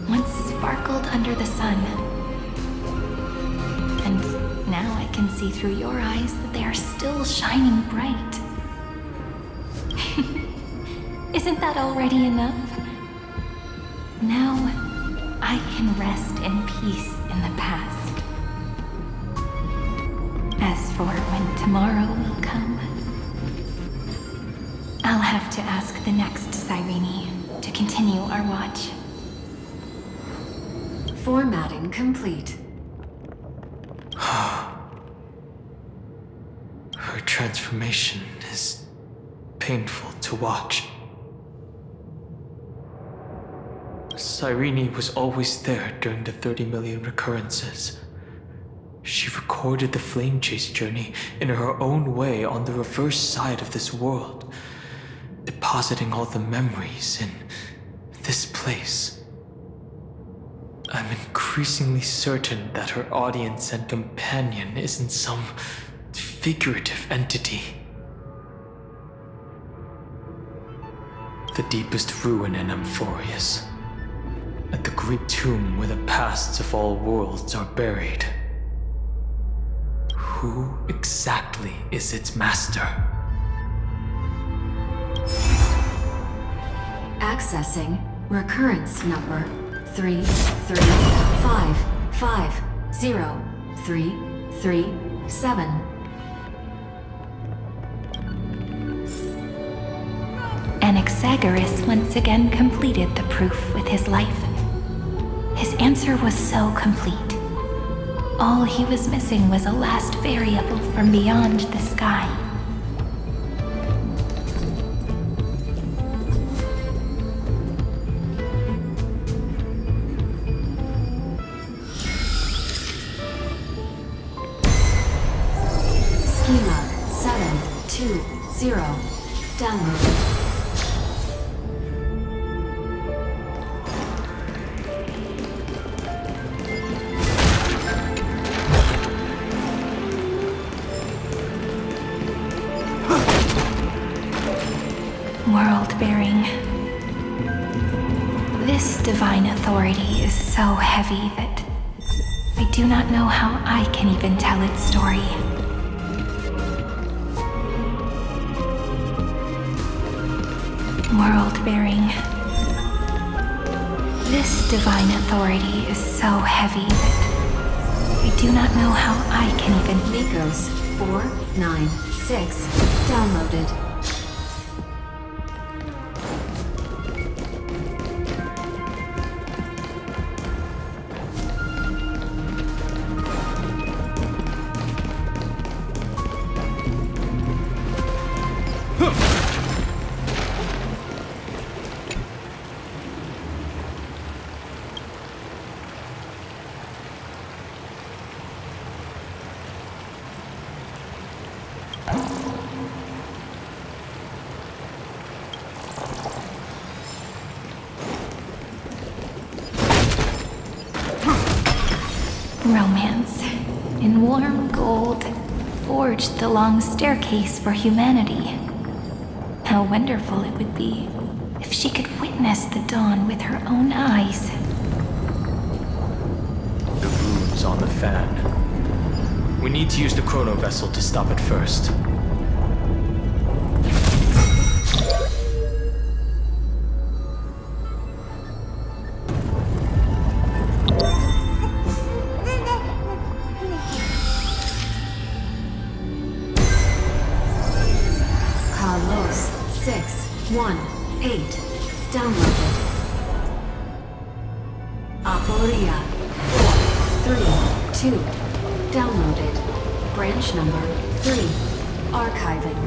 once sparkled under the sun. And now I can see through your eyes that they are still shining bright. Isn't that already enough? Now, I can rest in peace in the past. As for when tomorrow will come, I'll have to ask the next Cyrene to continue our watch. Formatting complete. Her transformation is painful to watch. Cyrene was always there during the 30 million recurrences. She recorded the flame chase journey in her own way on the reverse side of this world, depositing all the memories in this place. I'm increasingly certain that her audience and companion isn't some figurative entity. The deepest ruin in Amphorius, at the great tomb where the pasts of all worlds are buried. Who exactly is its master? Accessing recurrence number 335503337. Anaxagoras once again completed the proof with his life. His answer was so complete. All he was missing was a last variable from beyond the sky. Schema 720. Download. World-bearing. This divine authority is so heavy that I do not know how I can even tell its story. World-bearing. This divine authority is so heavy that I do not know how I can even... Nikos 496. Downloaded. Romance, in warm gold, forged the long staircase for humanity. How wonderful it would be if she could witness the dawn with her own eyes. The rune's on the fan. We need to use the chrono vessel to stop it first. Carlos 618. Downloaded. Aporia 432. Downloaded. Branch number 3. Archiving.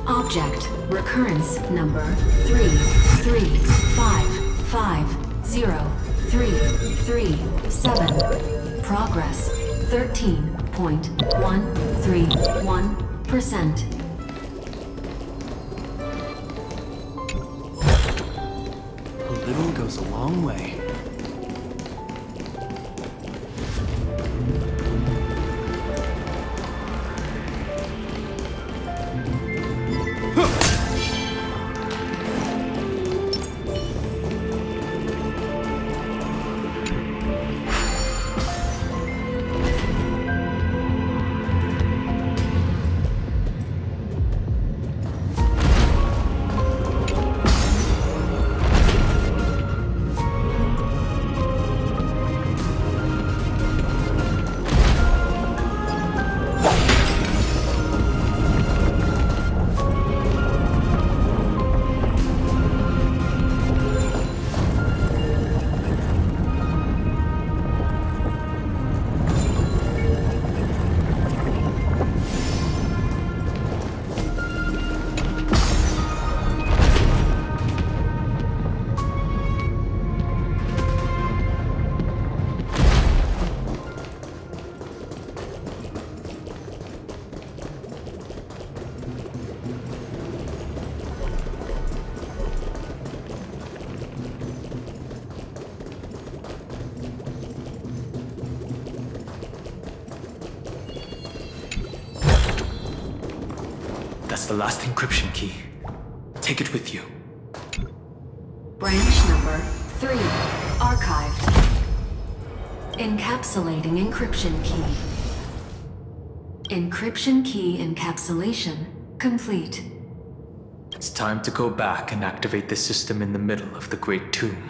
Object recurrence number 335503337. Progress 13.131%. A little goes a long way. That's the last encryption key. Take it with you. Branch number 3. Archived. Encapsulating encryption key. Encryption key encapsulation complete. It's time to go back and activate the system in the middle of the Great Tomb.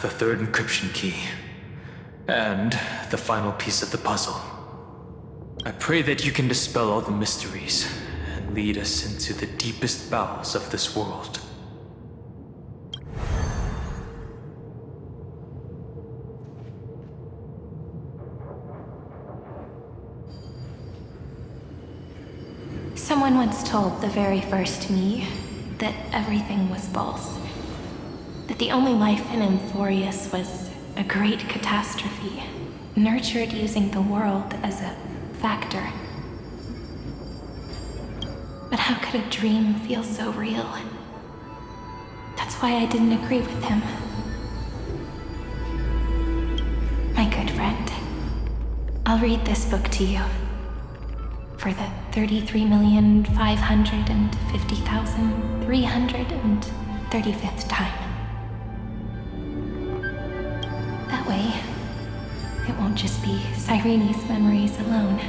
The third encryption key. And the final piece of the puzzle. I pray that you can dispel all the mysteries and lead us into the deepest bowels of this world. Someone once told the very first me that everything was false. That the only life in Amphorius was a great catastrophe, nurtured using the world as a factor. But how could a dream feel so real? That's why I didn't agree with him. My good friend, I'll read this book to you. For the 33,550,335th time. That way, it won't just be Cyrene's memories alone.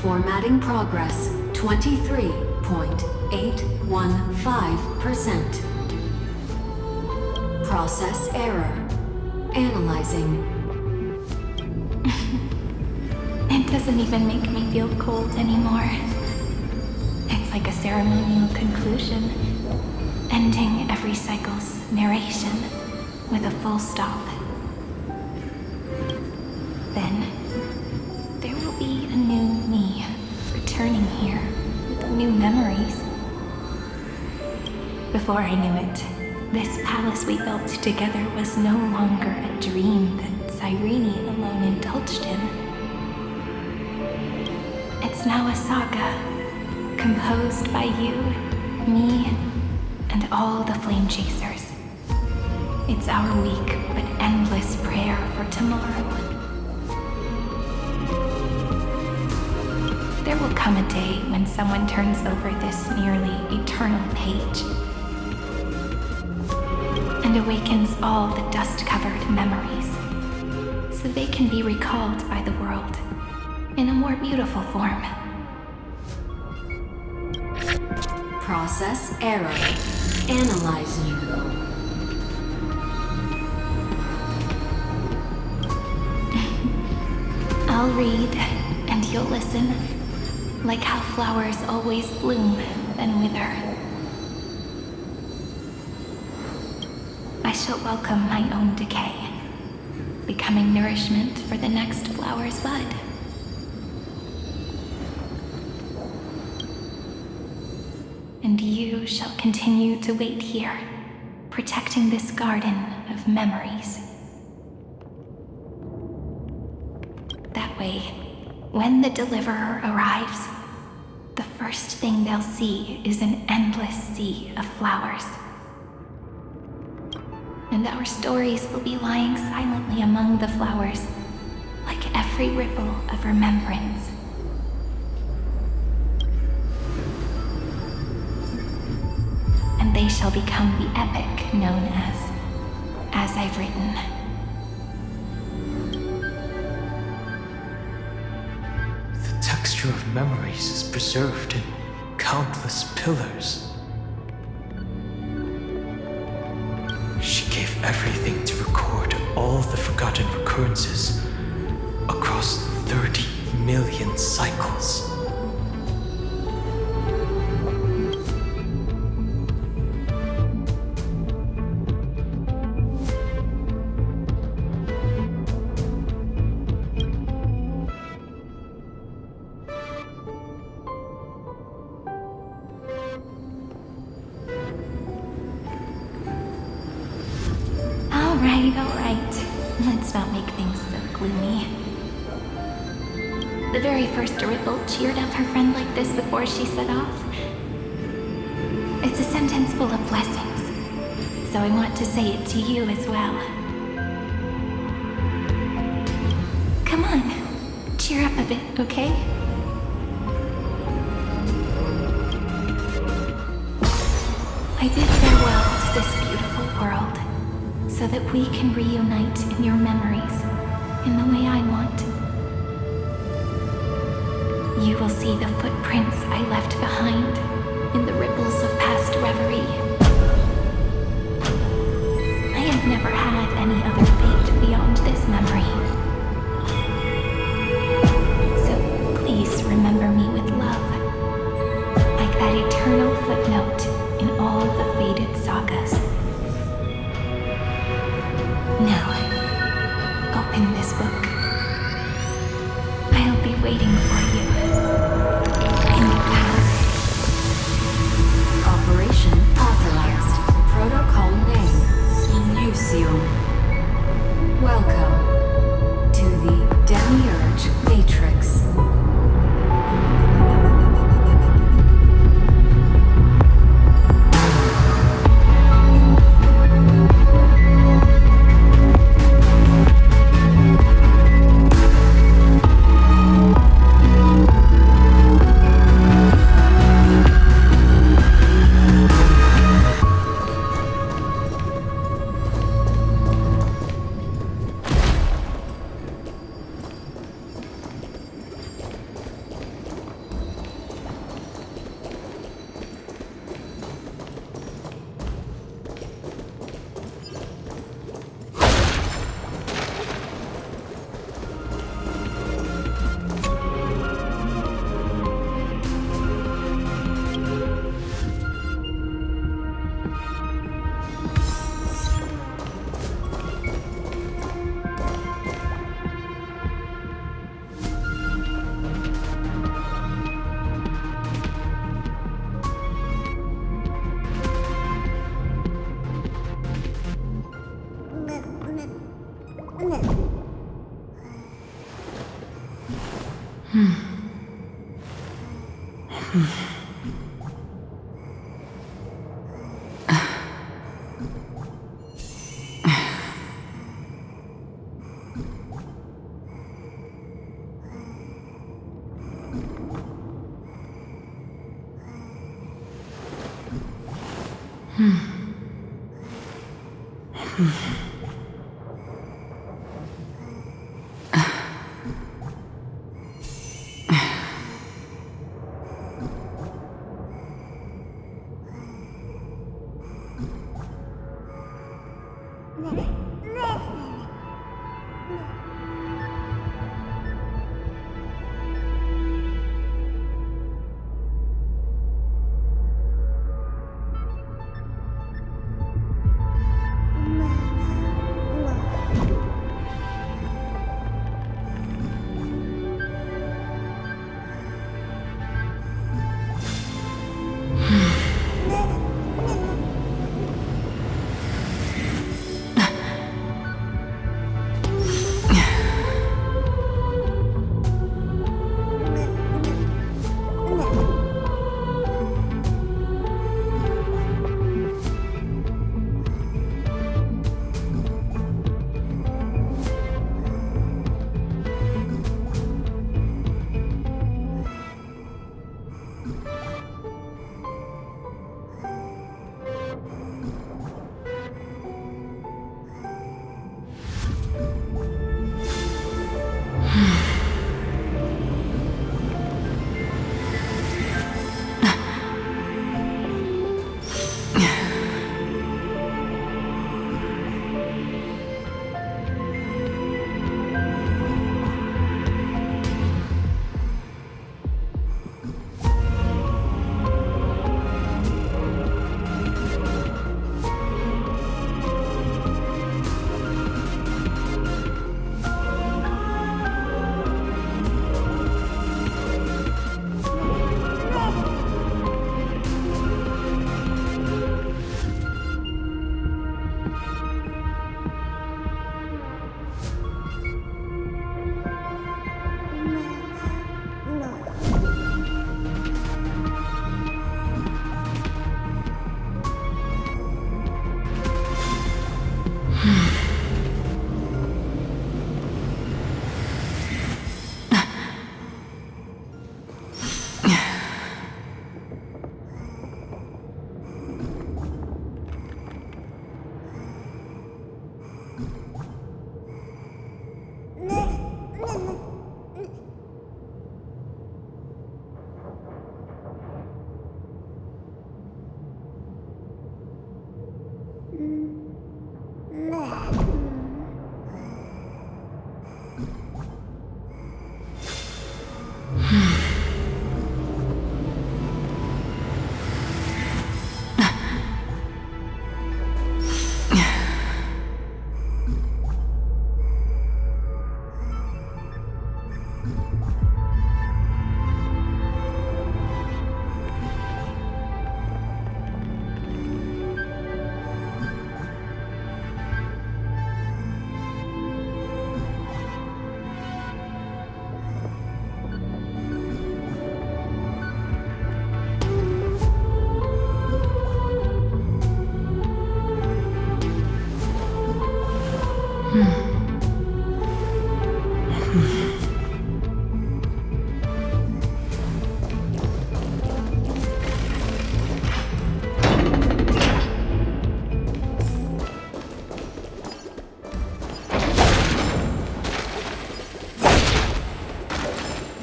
Formatting progress 23.815%. Process error. Analyzing. It doesn't even make me feel cold anymore. It's like a ceremonial conclusion, ending every cycle's narration with a full stop. Then, there will be a new me returning here with new memories. Before I knew it, this palace we built together was no longer a dream that Cyrene alone indulged in. It's now a saga, composed by you, me, and all the flame chasers. It's our weak but endless prayer for tomorrow. There will come a day when someone turns over this nearly eternal page and awakens all the dust-covered memories, so they can be recalled by the world in a more beautiful form. Process error. Analyzing. I'll read, and you'll listen, like how flowers always bloom, then wither. I I shall welcome my own decay, becoming nourishment for the next flower's bud. And you shall continue to wait here, protecting this garden of memories. That way, when the deliverer arrives, the first thing they'll see is an endless sea of flowers. And our stories will be lying silently among the flowers, like every ripple of remembrance. And they shall become the epic known as I've written. The texture of memories is preserved in countless pillars. She gave everything to record all the forgotten recurrences across 30 million cycles. All right. Let's not make things so gloomy. The very first ripple cheered up her friend like this before she set off. It's a sentence full of blessings, so I want to say it to you as well. Come on, cheer up a bit, okay? I bid farewell to this beautiful world, so that we can reunite in your memories in the way I want. You will see the footprints I left behind in the ripples of past reverie. I have never had any other fate beyond this memory. So please remember me with love, like that eternal footnote in all the faded sagas. Now, open this book. I'll be waiting for you in the past. Operation authorized. Protocol name, Lucio. Welcome to the Demiurge Matrix.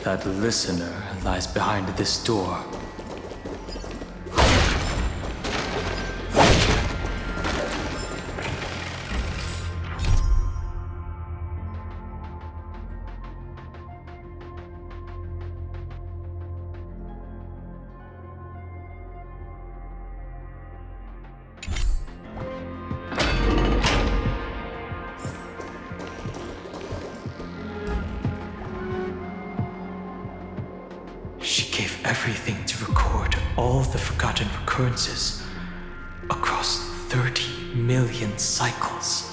that listener lies behind this door. She gave everything to record all the forgotten recurrences across 30 million cycles.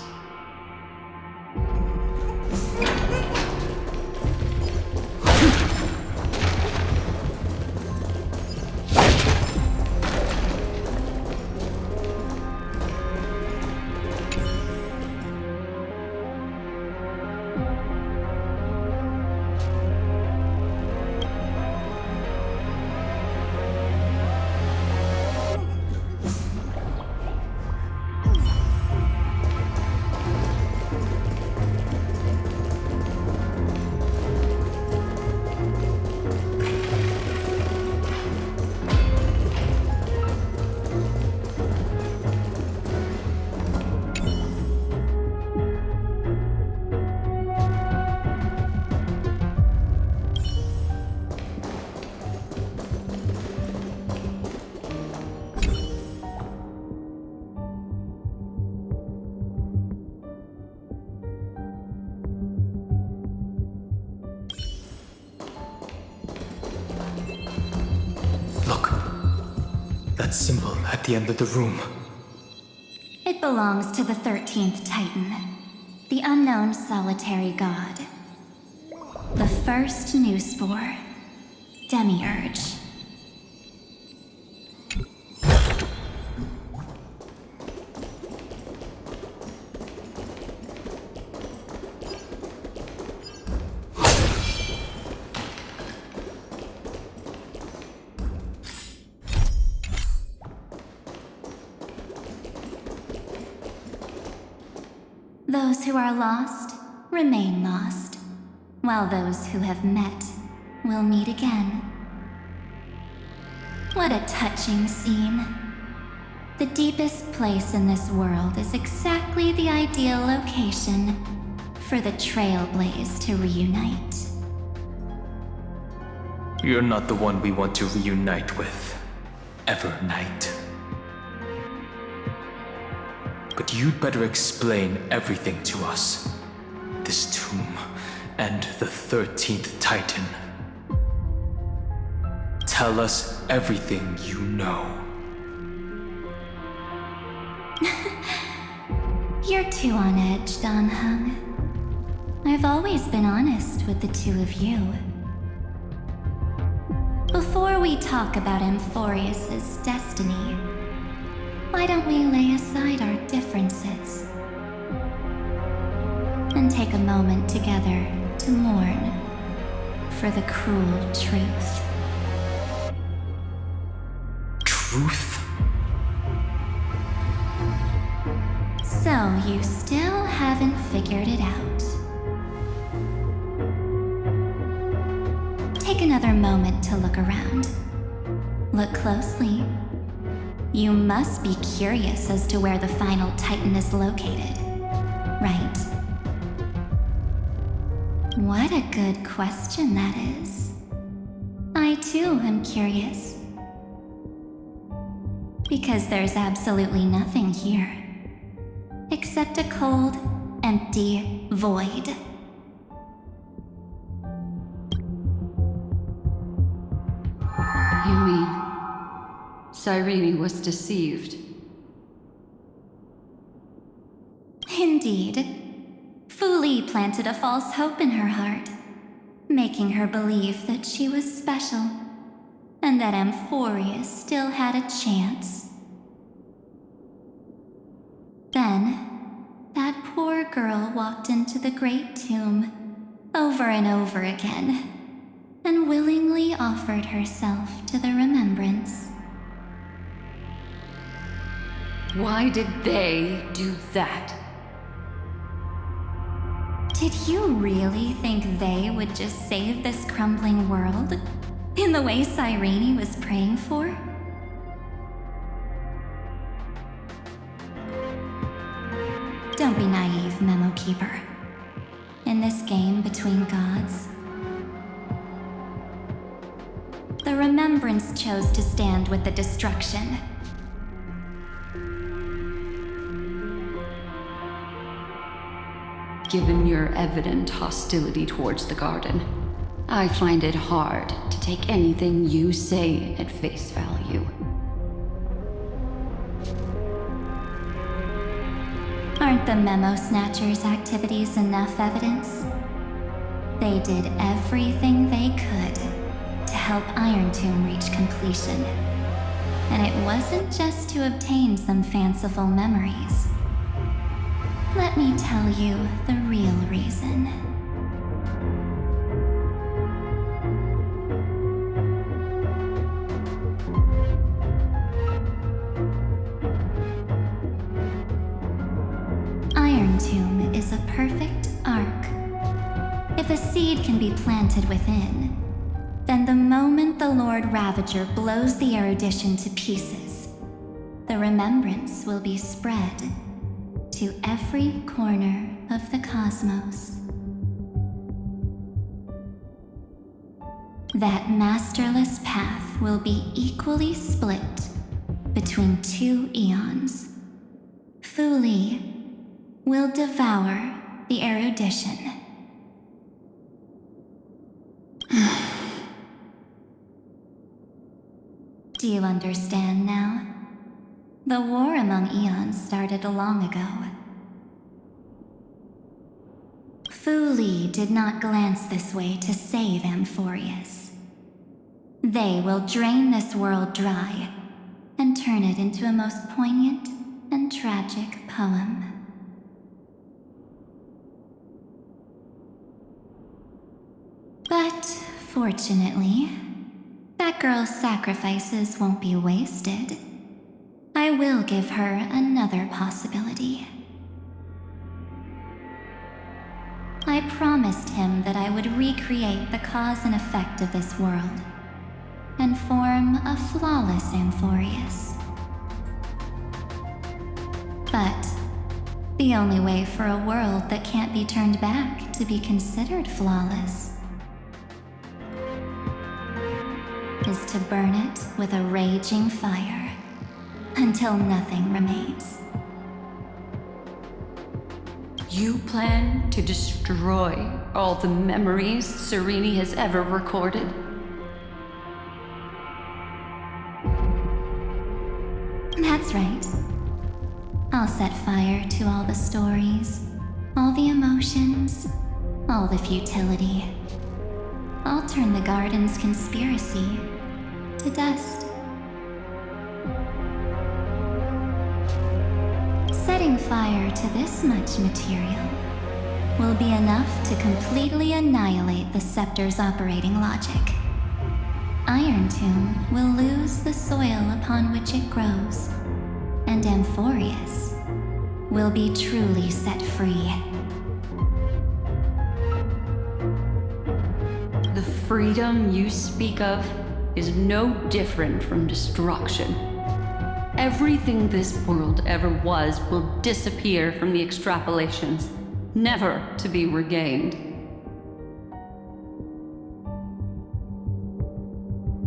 Look, that symbol at the end of the room. It belongs to the 13th Titan, the unknown solitary god. The first new spore, Demiurge. Those who are lost remain lost, while those who have met will meet again. What a touching scene. The deepest place in this world is exactly the ideal location for the Trailblazer to reunite. You're not the one we want to reunite with, Evernight. But you'd better explain everything to us. This tomb and the 13th Titan. Tell us everything you know. You're too on edge, Donhung. I've always been honest with the two of you. Before we talk about Amphorius's destiny, why don't we lay aside our differences and take a moment together to mourn for the cruel truth? Truth? So you still haven't figured it out. Take another moment to look around. Look closely. You must be curious as to where the final Titan is located, right? What a good question that is. I too am curious. Because there's absolutely nothing here, except a cold, empty void. You mean Cyrene was deceived? Indeed. Fu Li planted a false hope in her heart, making her believe that she was special, and that Amphorius still had a chance. Then, that poor girl walked into the Great Tomb over and over again, and willingly offered herself to the remembrance. Why did they do that? To Did you really think they would just save this crumbling world? In the way Cyrene was praying for? Don't be naive, Memo Keeper. In this game between gods, the Remembrance chose to stand with the destruction. Given your evident hostility towards the garden, I find it hard to take anything you say at face value. Aren't the Memo Snatchers' activities enough evidence? They did everything they could to help Iron Tomb reach completion. And it wasn't just to obtain some fanciful memories. Let me tell you the real reason. Iron Tomb is a perfect arc. If a seed can be planted within, then the moment the Lord Ravager blows the erudition to pieces, the remembrance will be spread to every corner of the cosmos. That masterless path will be equally split between two eons. Fu Li will devour the erudition. Do you understand now? The war among eons started long ago. Fu Li did not glance this way to save Amphorius. They will drain this world dry and turn it into a most poignant and tragic poem. But fortunately, that girl's sacrifices won't be wasted. I will give her another possibility. I promised him that I would recreate the cause and effect of this world and form a flawless Amphorius. But the only way for a world that can't be turned back to be considered flawless is to burn it with a raging fire until nothing remains. You plan to destroy all the memories Cyrene has ever recorded? That's right. I'll set fire to all the stories, all the emotions, all the futility. I'll turn the garden's conspiracy to dust. Setting fire to this much material will be enough to completely annihilate the scepter's operating logic. Iron Tomb will lose the soil upon which it grows, and Amphorius will be truly set free. The freedom you speak of is no different from destruction. Everything this world ever was will disappear from the extrapolations, never to be regained.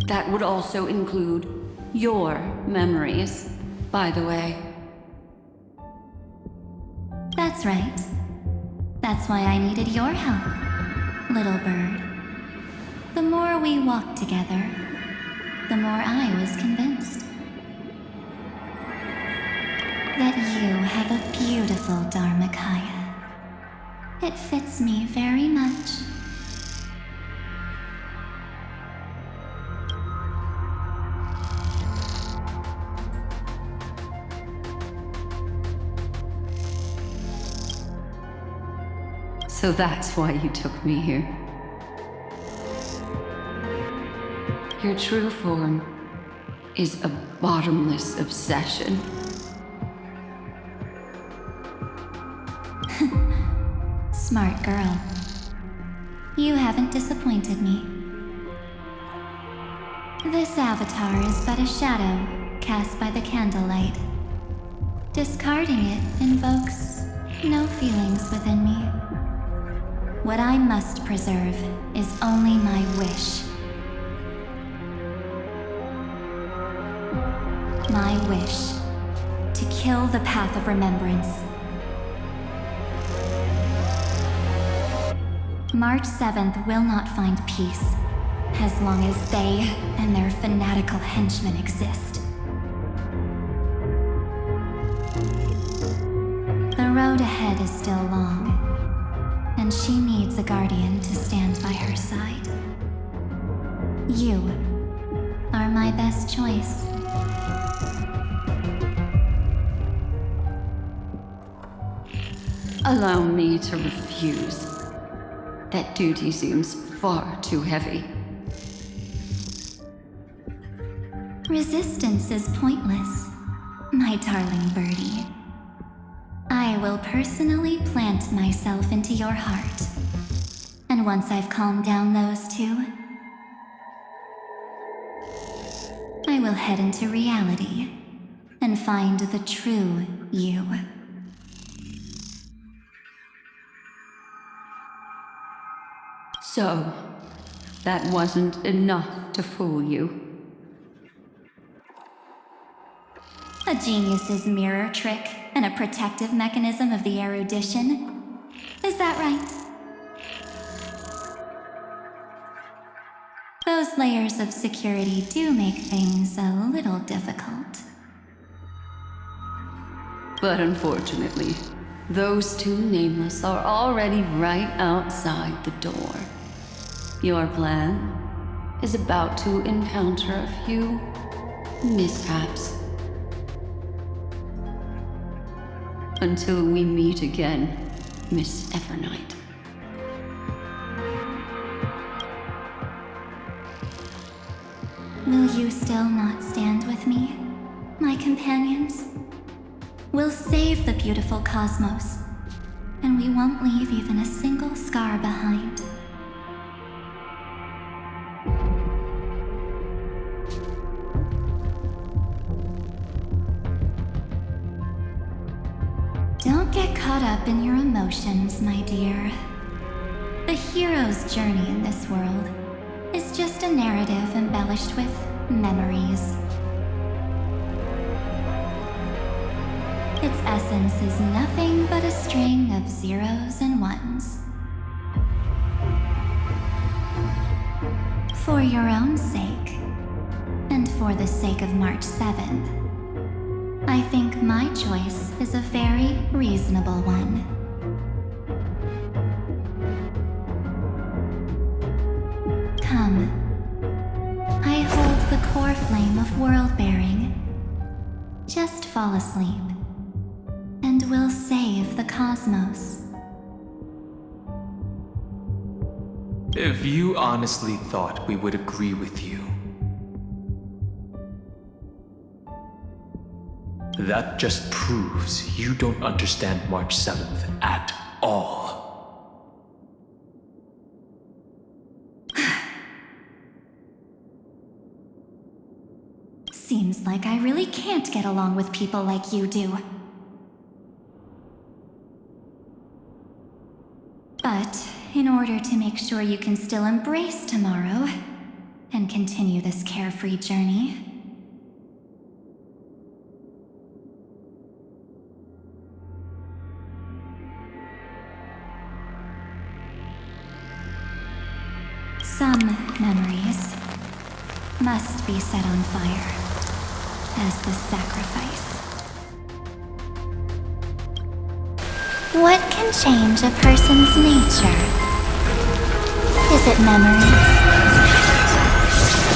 That would also include your memories, by the way. That's right. That's why I needed your help, little bird. The more we walked together, the more I was convinced that you have a beautiful Dharmakaya. It fits me very much. So that's why you took me here. Your true form is a bottomless obsession. Smart girl. You haven't disappointed me. This avatar is but a shadow cast by the candlelight. Discarding it invokes no feelings within me. What I must preserve is only my wish. My wish to kill the path of remembrance. March 7th will not find peace as long as they and their fanatical henchmen exist. The road ahead is still long, and she needs a guardian to stand by her side. You are my best choice. Allow me to refuse. That duty seems far too heavy. Resistance is pointless, my darling birdie. I will personally plant myself into your heart. And once I've calmed down those two, I will head into reality and find the true you. So, that wasn't enough to fool you. A genius's mirror trick and a protective mechanism of the erudition. Is that right? Those layers of security do make things a little difficult. But unfortunately, those two nameless are already right outside the door. Your plan is about to encounter a few mishaps. Until we meet again, Miss Evernight. Will you still not stand with me, my companions? We'll save the beautiful cosmos, and we won't leave even a single scar behind. Don't get caught up in your emotions, my dear. The hero's journey in this world is just a narrative embellished with memories. Its essence is nothing but a string of zeros and ones. For your own sake, and for the sake of March 7th, I think my choice is a very reasonable one. Come. I hold the core flame of world-bearing. Just fall asleep, and we'll save the cosmos. If you honestly thought we would agree with you, that just proves you don't understand March 7th at all. Seems like I really can't get along with people like you do. But in order to make sure you can still embrace tomorrow and continue this carefree journey, some memories must be set on fire as the sacrifice. What can change a person's nature? Is it memories?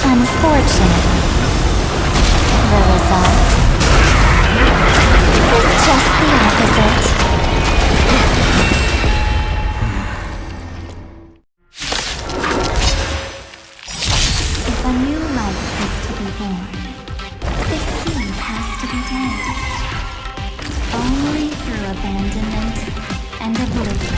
Unfortunately, the result is just the opposite. If a new life is to be born, the seed has to be dead. Only through abandonment and oblivion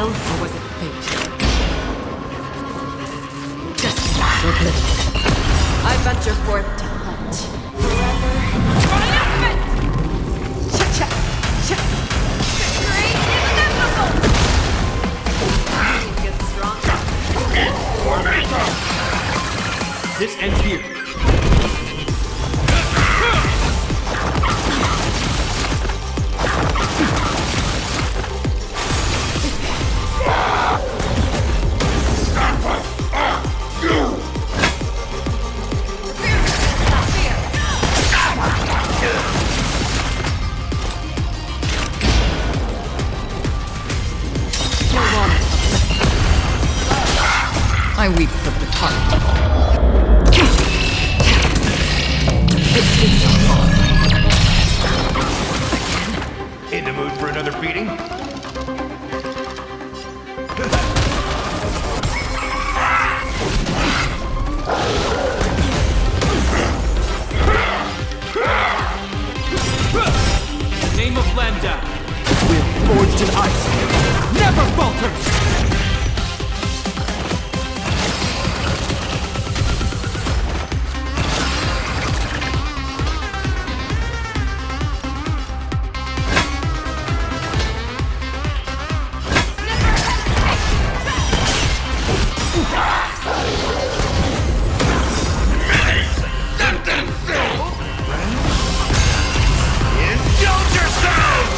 will, or was it fate? I venture forth to hunt. Get stronger. This ends here. I weep for the heart. In the mood for another beating? Name of Landa. Will forged in ice. Never falters! Indulge yourself!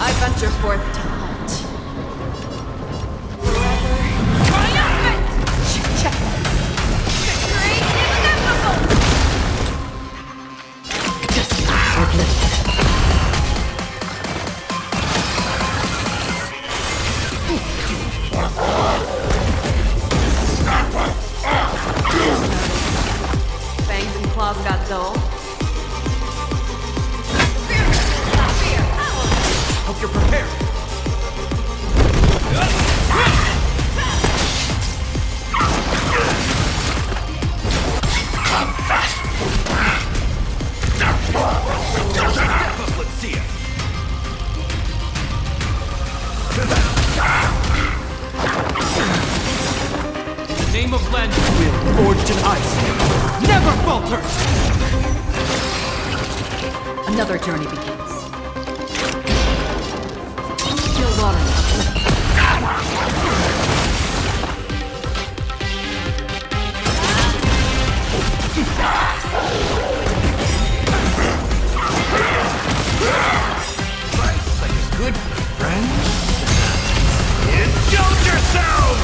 I venture forth to hunt. Fangs and claws got dull. Hope you're prepared. Let's see it. Name of Landa. Will forged in ice. Never falters! Another journey begins. Still water. Life's like a good friend. Indulge yourself!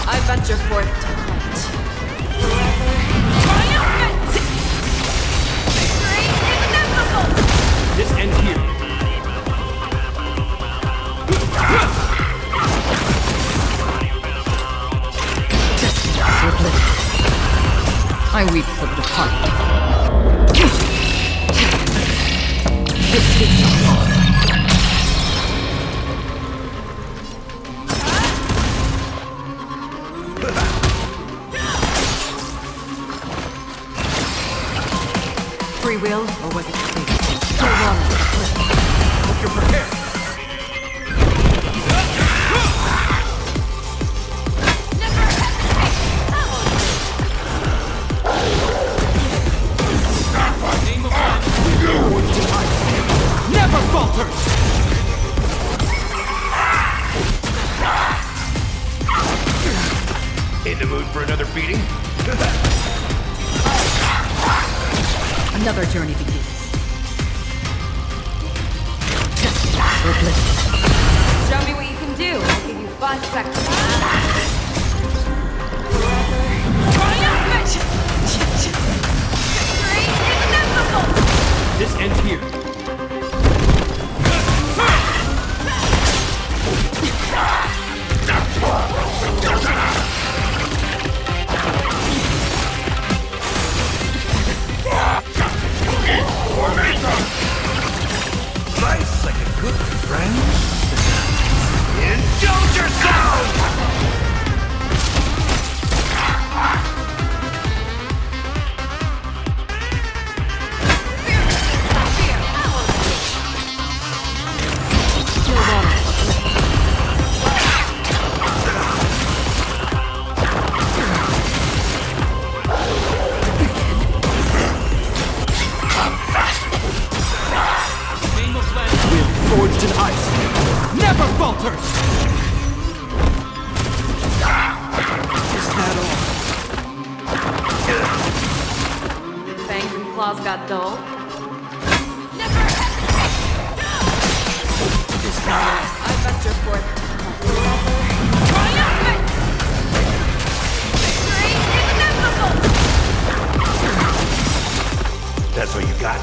I venture forth to hunt. This ends here. I weep for the departed. Free will, or was it fate? Still water. Hope you're prepared. Name of Landa. Forged in ice. Never falters! In the mood for another beating? Another journey begins. Show me what you can do. I'll give you 5 seconds. This ends here. Life's like a good friend. claws got dull. I bet you're forth. That's what you got.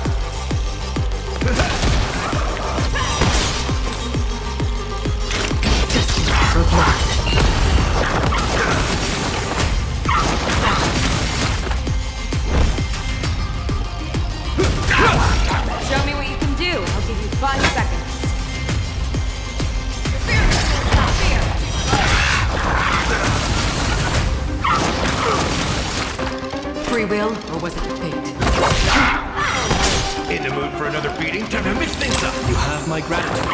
Show me what you can do. I'll give you 5 seconds. Free will, or was it fate? In the mood for another beating? Time to mix things up. You have my gratitude.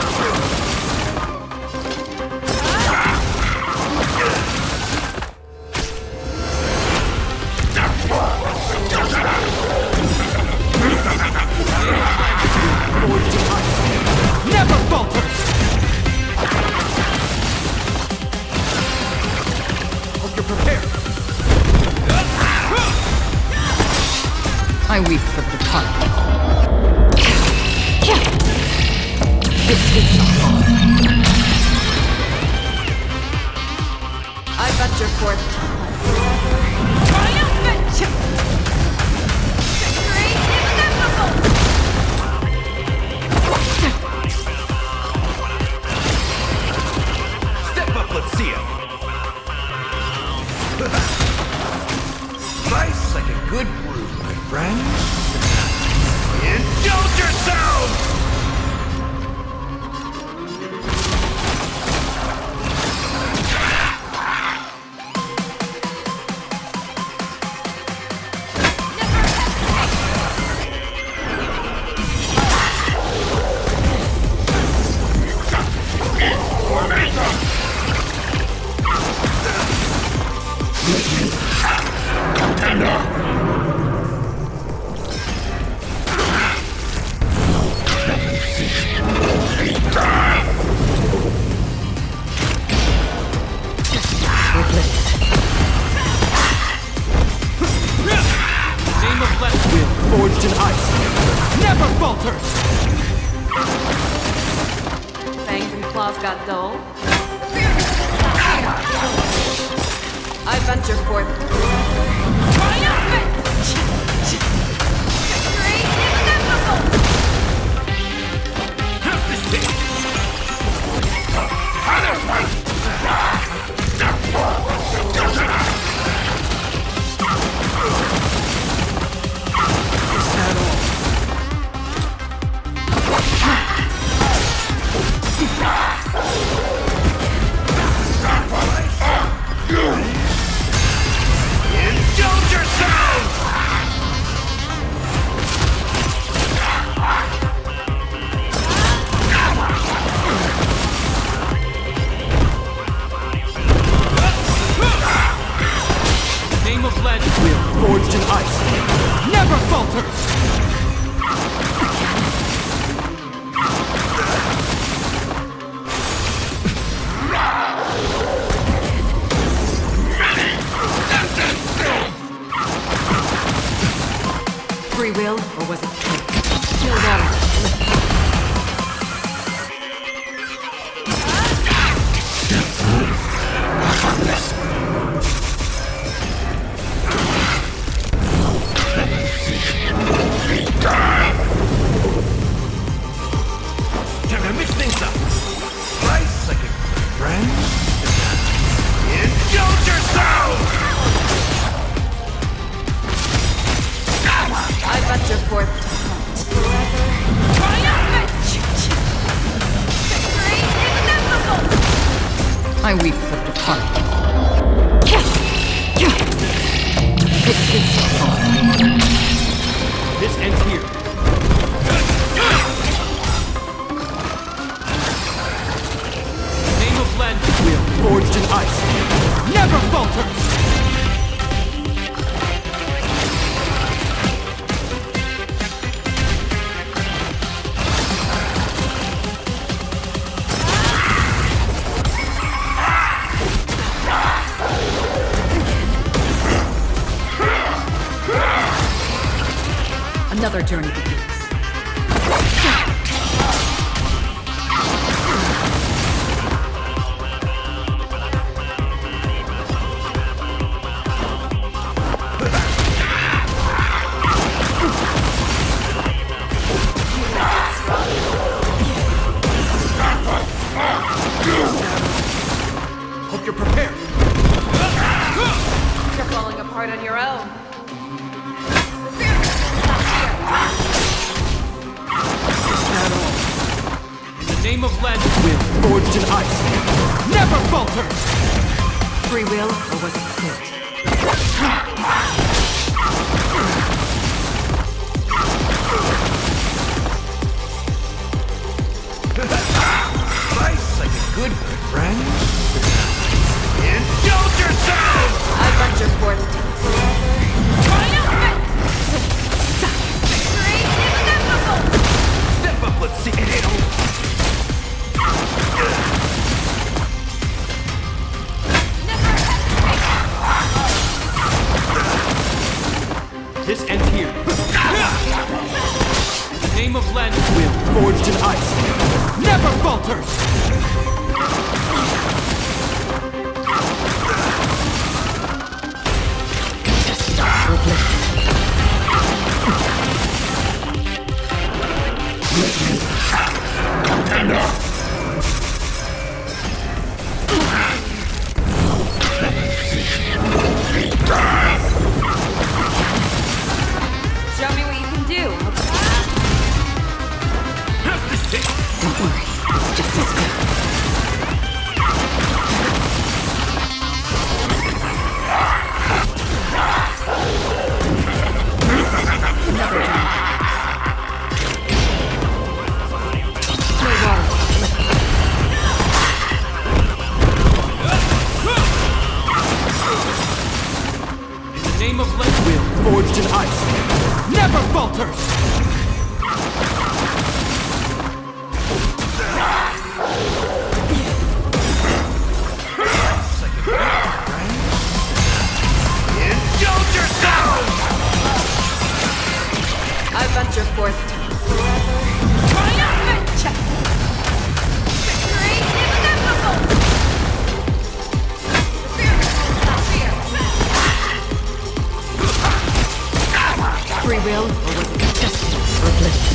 Never falter! Hope you're prepared. I weep for the departed. I bet you're forth. Step up, let's see it. Nice like a good brew, my friend. Indulge yourself! Name of left will forged in ice. Never falters! Fangs and claws got dull. I venture forth. Indulge yourself! Name of lead will forged in ice. Never falters! Free will, or was it fate? Feel that. Time to mix things up. Slice like a friend. Indulge yourself! I bet you're forth. I weep for the departed. This ends here. Name of land will forged in ice. Never falters! Another journey begins. Hope you're prepared. You're falling apart on your own. In the name of land, will forged in ice. Never falter! Free will, or was it fate? Slice like a good friend. Indulge yourself! I venture forth to Step up, let's see it. This ends here. In the name of land, will forged in ice. Never falter! show me what you can do. Don't worry, it's just as good. Another journey. No water. In the name of land, will forged in ice. Never falter! Indulge yourself! I venture forth to Free will, or was it destiny for oblivion?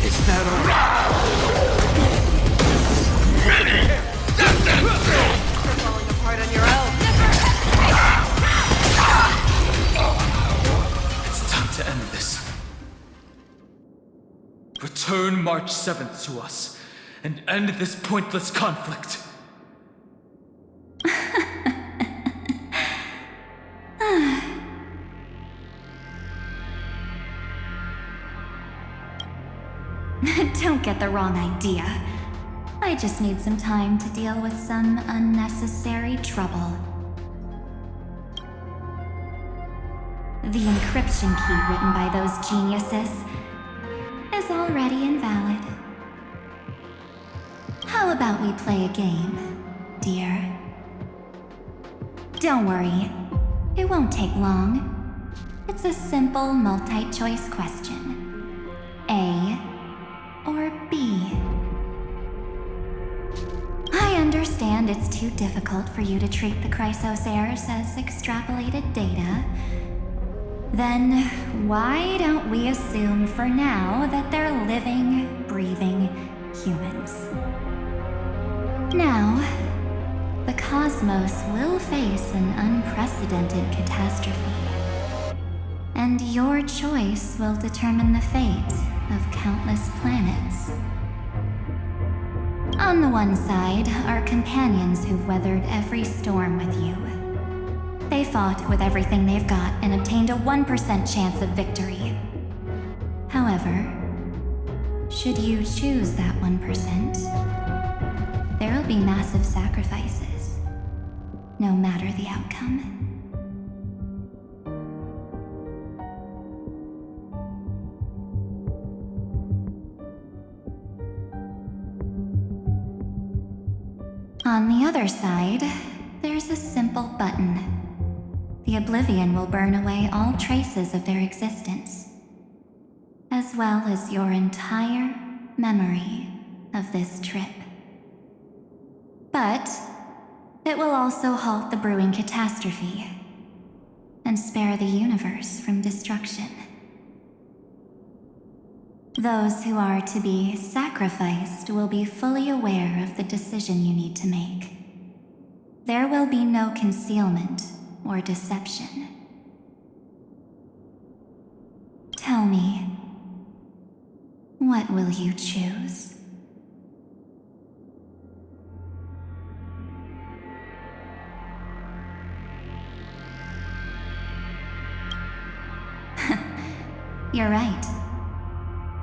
Is that all? You're falling apart on your own. It's time to end this. Return March 7th to us and end this pointless conflict. Don't get the wrong idea. I just need some time to deal with some unnecessary trouble. The encryption key written by those geniuses is already invalid. How about we play a game, dear? Don't worry, it won't take long. It's a simple multi-choice question. A or B? I understand it's too difficult for you to treat the Chrysos heirs as extrapolated data. Then why don't we assume for now that they're living, breathing humans? Now, the cosmos will face an unprecedented catastrophe. And your choice will determine the fate of countless planets. On the one side are companions who've weathered every storm with you. They fought with everything they've got and obtained a 1% chance of victory. However, should you choose that 1%, there'll be massive sacrifices, no matter the outcome. On the other side, there's a simple button. The Oblivion will burn away all traces of their existence, as well as your entire memory of this trip. But it will also halt the brewing catastrophe and spare the universe from destruction. Those who are to be sacrificed will be fully aware of the decision you need to make. There will be no concealment or deception. Tell me, what will you choose? You're right.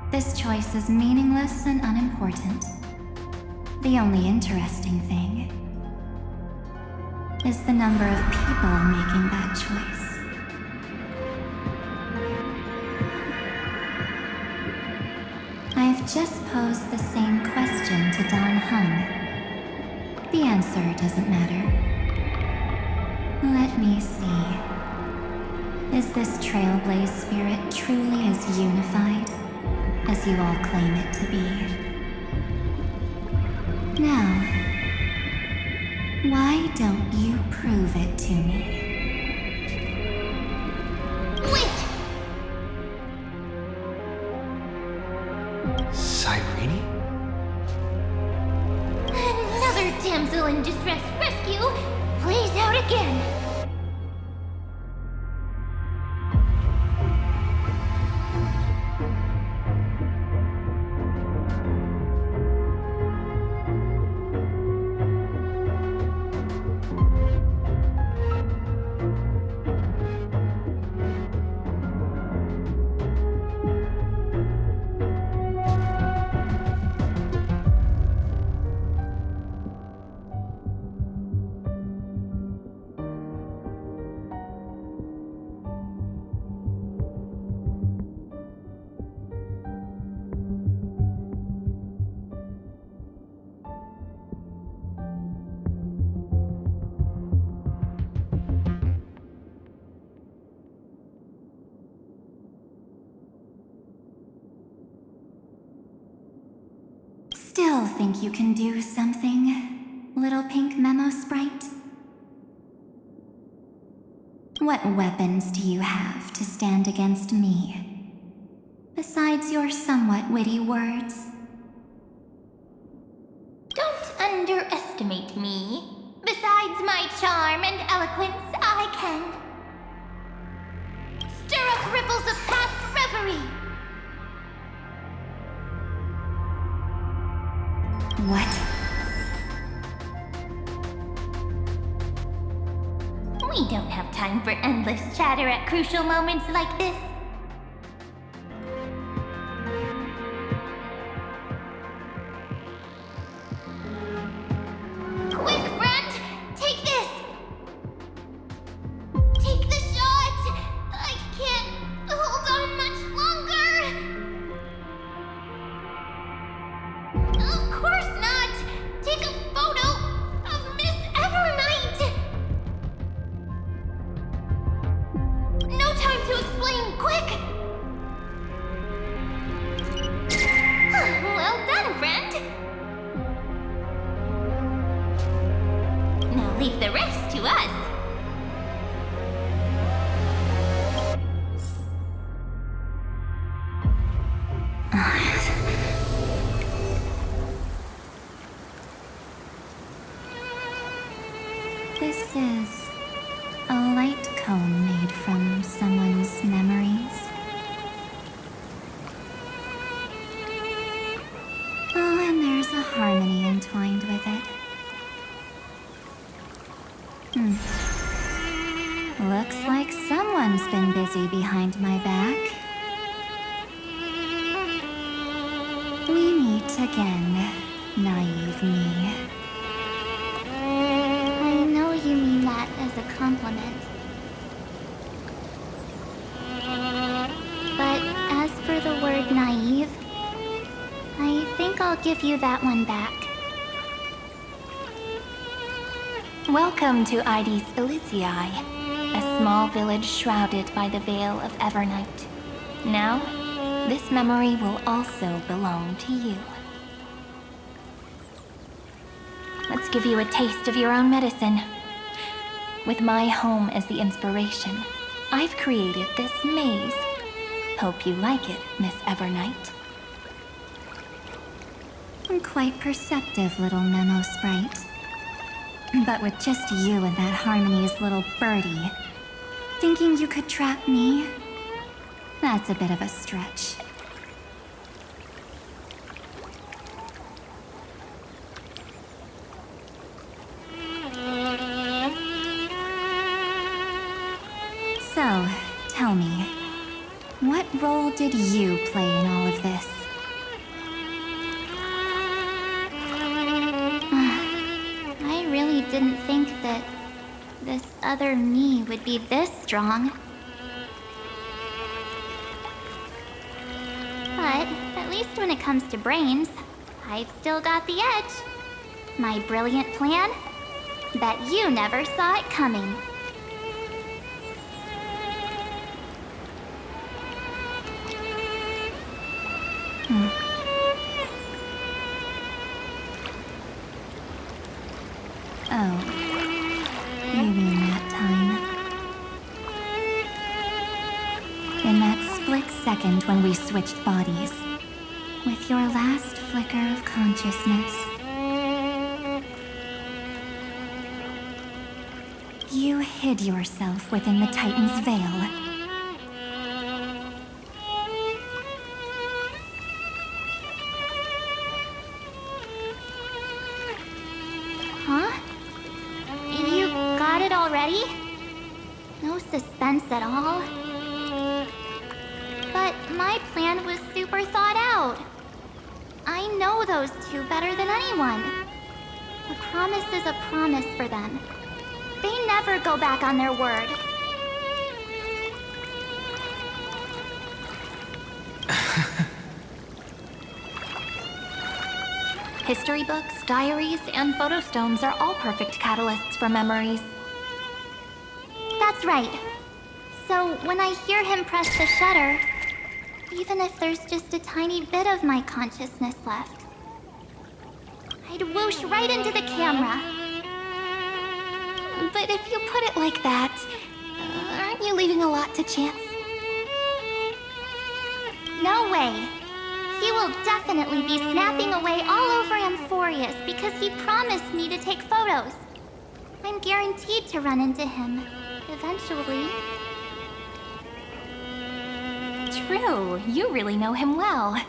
This choice is meaningless and unimportant. The only interesting thing is the number of people making that choice. I've just posed the same question to Don Hung. The answer doesn't matter. Let me see. Is this Trailblaze spirit truly as unified as you all claim it to be? Now, why don't you prove it to me? Wait! Cyrene? Another damsel in distress rescue plays out again. Still think you can do something, little pink memo sprite? What weapons do you have to stand against me, besides your somewhat witty words? Don't underestimate me. Besides my charm and eloquence, I can stir up ripples of past reverie. What? We don't have time for endless chatter at crucial moments like this. Quick, friend! Take this! Take the shot! I can't hold on much longer! Of course not! Take a photo of Miss Evernight! No time to explain, quick! Well done, friend! Now leave the rest to us. This is a light cone made from someone's memories. Oh, and there's a harmony entwined with it. Looks like someone's been busy behind my back. We meet again, naive me. I know you mean that as a compliment. But as for the word naive, I think I'll give you that one back. Welcome to Ides Elysiae, a small village shrouded by the veil of Evernight. Now, This memory will also belong to you. Let's give you a taste of your own medicine. With my home as the inspiration, I've created this maze. Hope you like it, Miss Evernight. Quite perceptive, little memo sprite. But with just you and that Harmony's little birdie, thinking you could trap me? That's a bit of a stretch. So, tell me, what role did you play in all of this? I really didn't think that this other me would be this strong. But at least when it comes to brains, I've still got the edge. My brilliant plan? Bet you never saw it coming. Oh, you mean that time. In that split second when we switched bodies, with your last flicker of consciousness, you hid yourself within the Titan's veil. Huh? You got it already? No suspense at all? But my plan was super thought out. I know those two better than anyone. A promise is a promise for them. They never go back on their word. History books, diaries, and photostones are all perfect catalysts for memories. That's right. So when I hear him press the shutter, even if there's just a tiny bit of my consciousness left, I'd whoosh right into the camera. But if you put it like that, aren't you leaving a lot to chance? No way. He will definitely be snapping away all over Amphorius because he promised me to take photos. I'm guaranteed to run into him, eventually. True, you really know him well.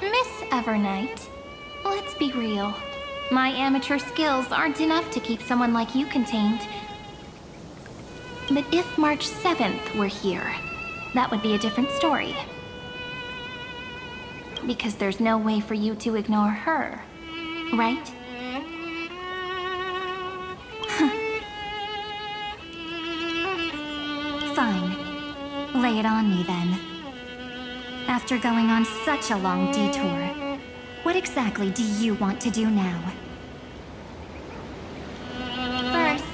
Miss Evernight, let's be real. My amateur skills aren't enough to keep someone like you contained. But if March 7th were here, that would be a different story. Because there's no way for you to ignore her, right? Fine. Lay it on me then. After going on such a long detour, what exactly do you want to do now? First,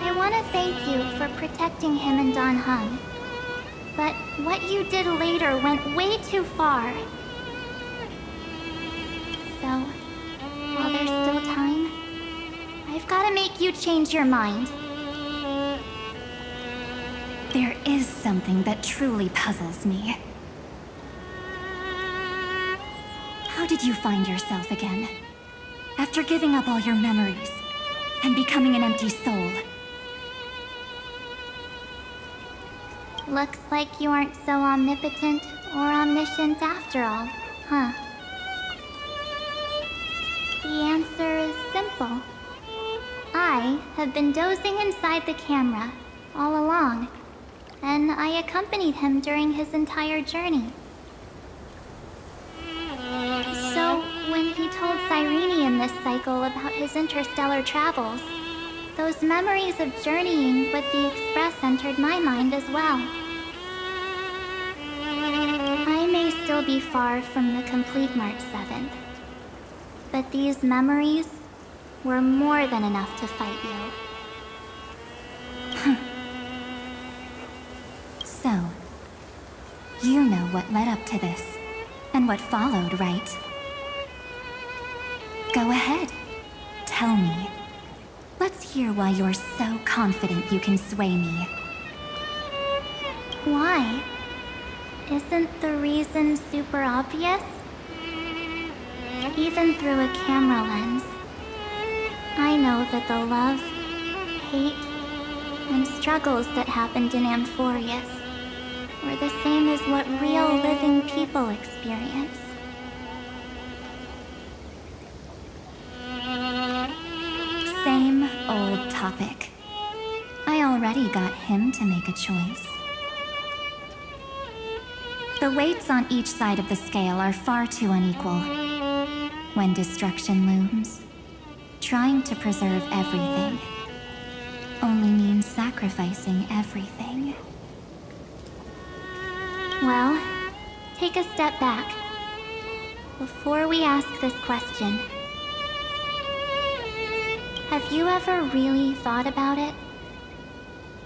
I want to thank you for protecting him and Don Hung. But what you did later went way too far. So, while there's still time, I've got to make you change your mind. There is something that truly puzzles me. How did you find yourself again? After giving up all your memories and becoming an empty soul? Looks like you aren't so omnipotent or omniscient after all, huh? The answer is simple. I have been dozing inside the camera all along, and I accompanied him during his entire journey. So, when he told Cyrene in this cycle about his interstellar travels, those memories of journeying with the Express entered my mind as well. I may still be far from the complete March 7th, but these memories were more than enough to fight you. So, you what led up to this, and what followed, right? Go ahead. Tell me. Let's hear why you're so confident you can sway me. Why? Isn't the reason super obvious? Even through a camera lens, I know that the love, hate, and struggles that happened in Amphorius were the same as what real living people experience. Same old topic. I already got him to make a choice. The weights on each side of the scale are far too unequal. When destruction looms, trying to preserve everything only means sacrificing everything. Well, take a step back. Before we ask this question, have you ever really thought about it?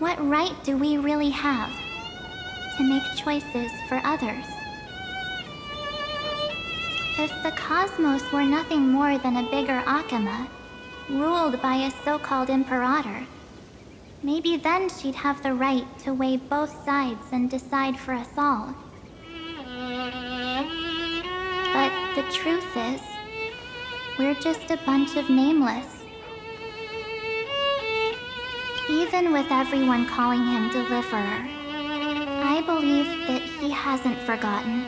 What right do we really have to make choices for others? If the cosmos were nothing more than a bigger Akama, ruled by a so-called imperator, maybe then she'd have the right to weigh both sides and decide for us all. But the truth is, we're just a bunch of nameless. Even with everyone calling him Deliverer, I believe that he hasn't forgotten.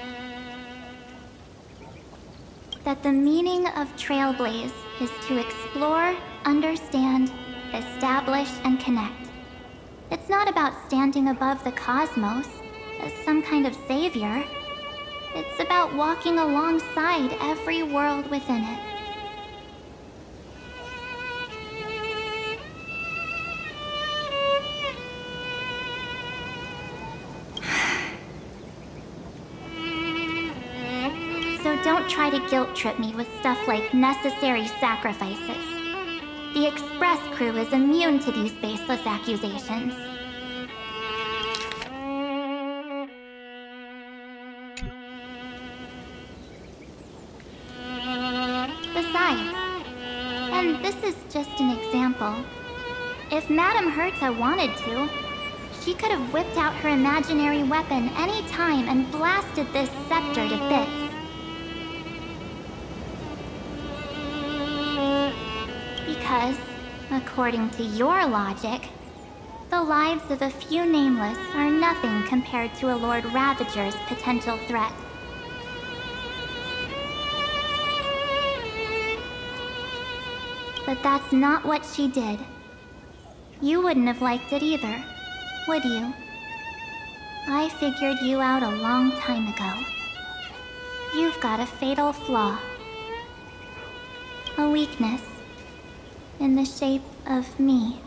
That the meaning of Trailblaze is to explore, understand, establish, and connect. It's not about standing above the cosmos as some kind of savior. It's about walking alongside every world within it. So don't try to guilt trip me with stuff like necessary sacrifices. The Express crew is immune to these baseless accusations. Besides, and this is just an example, if Madame Herta wanted to, she could have whipped out her imaginary weapon any time and blasted this scepter to bits. Because, according to your logic, the lives of a few nameless are nothing compared to a Lord Ravager's potential threat. But that's not what she did. You wouldn't have liked it either, would you? I figured you out a long time ago. You've got a fatal flaw. A weakness. In the shape of me.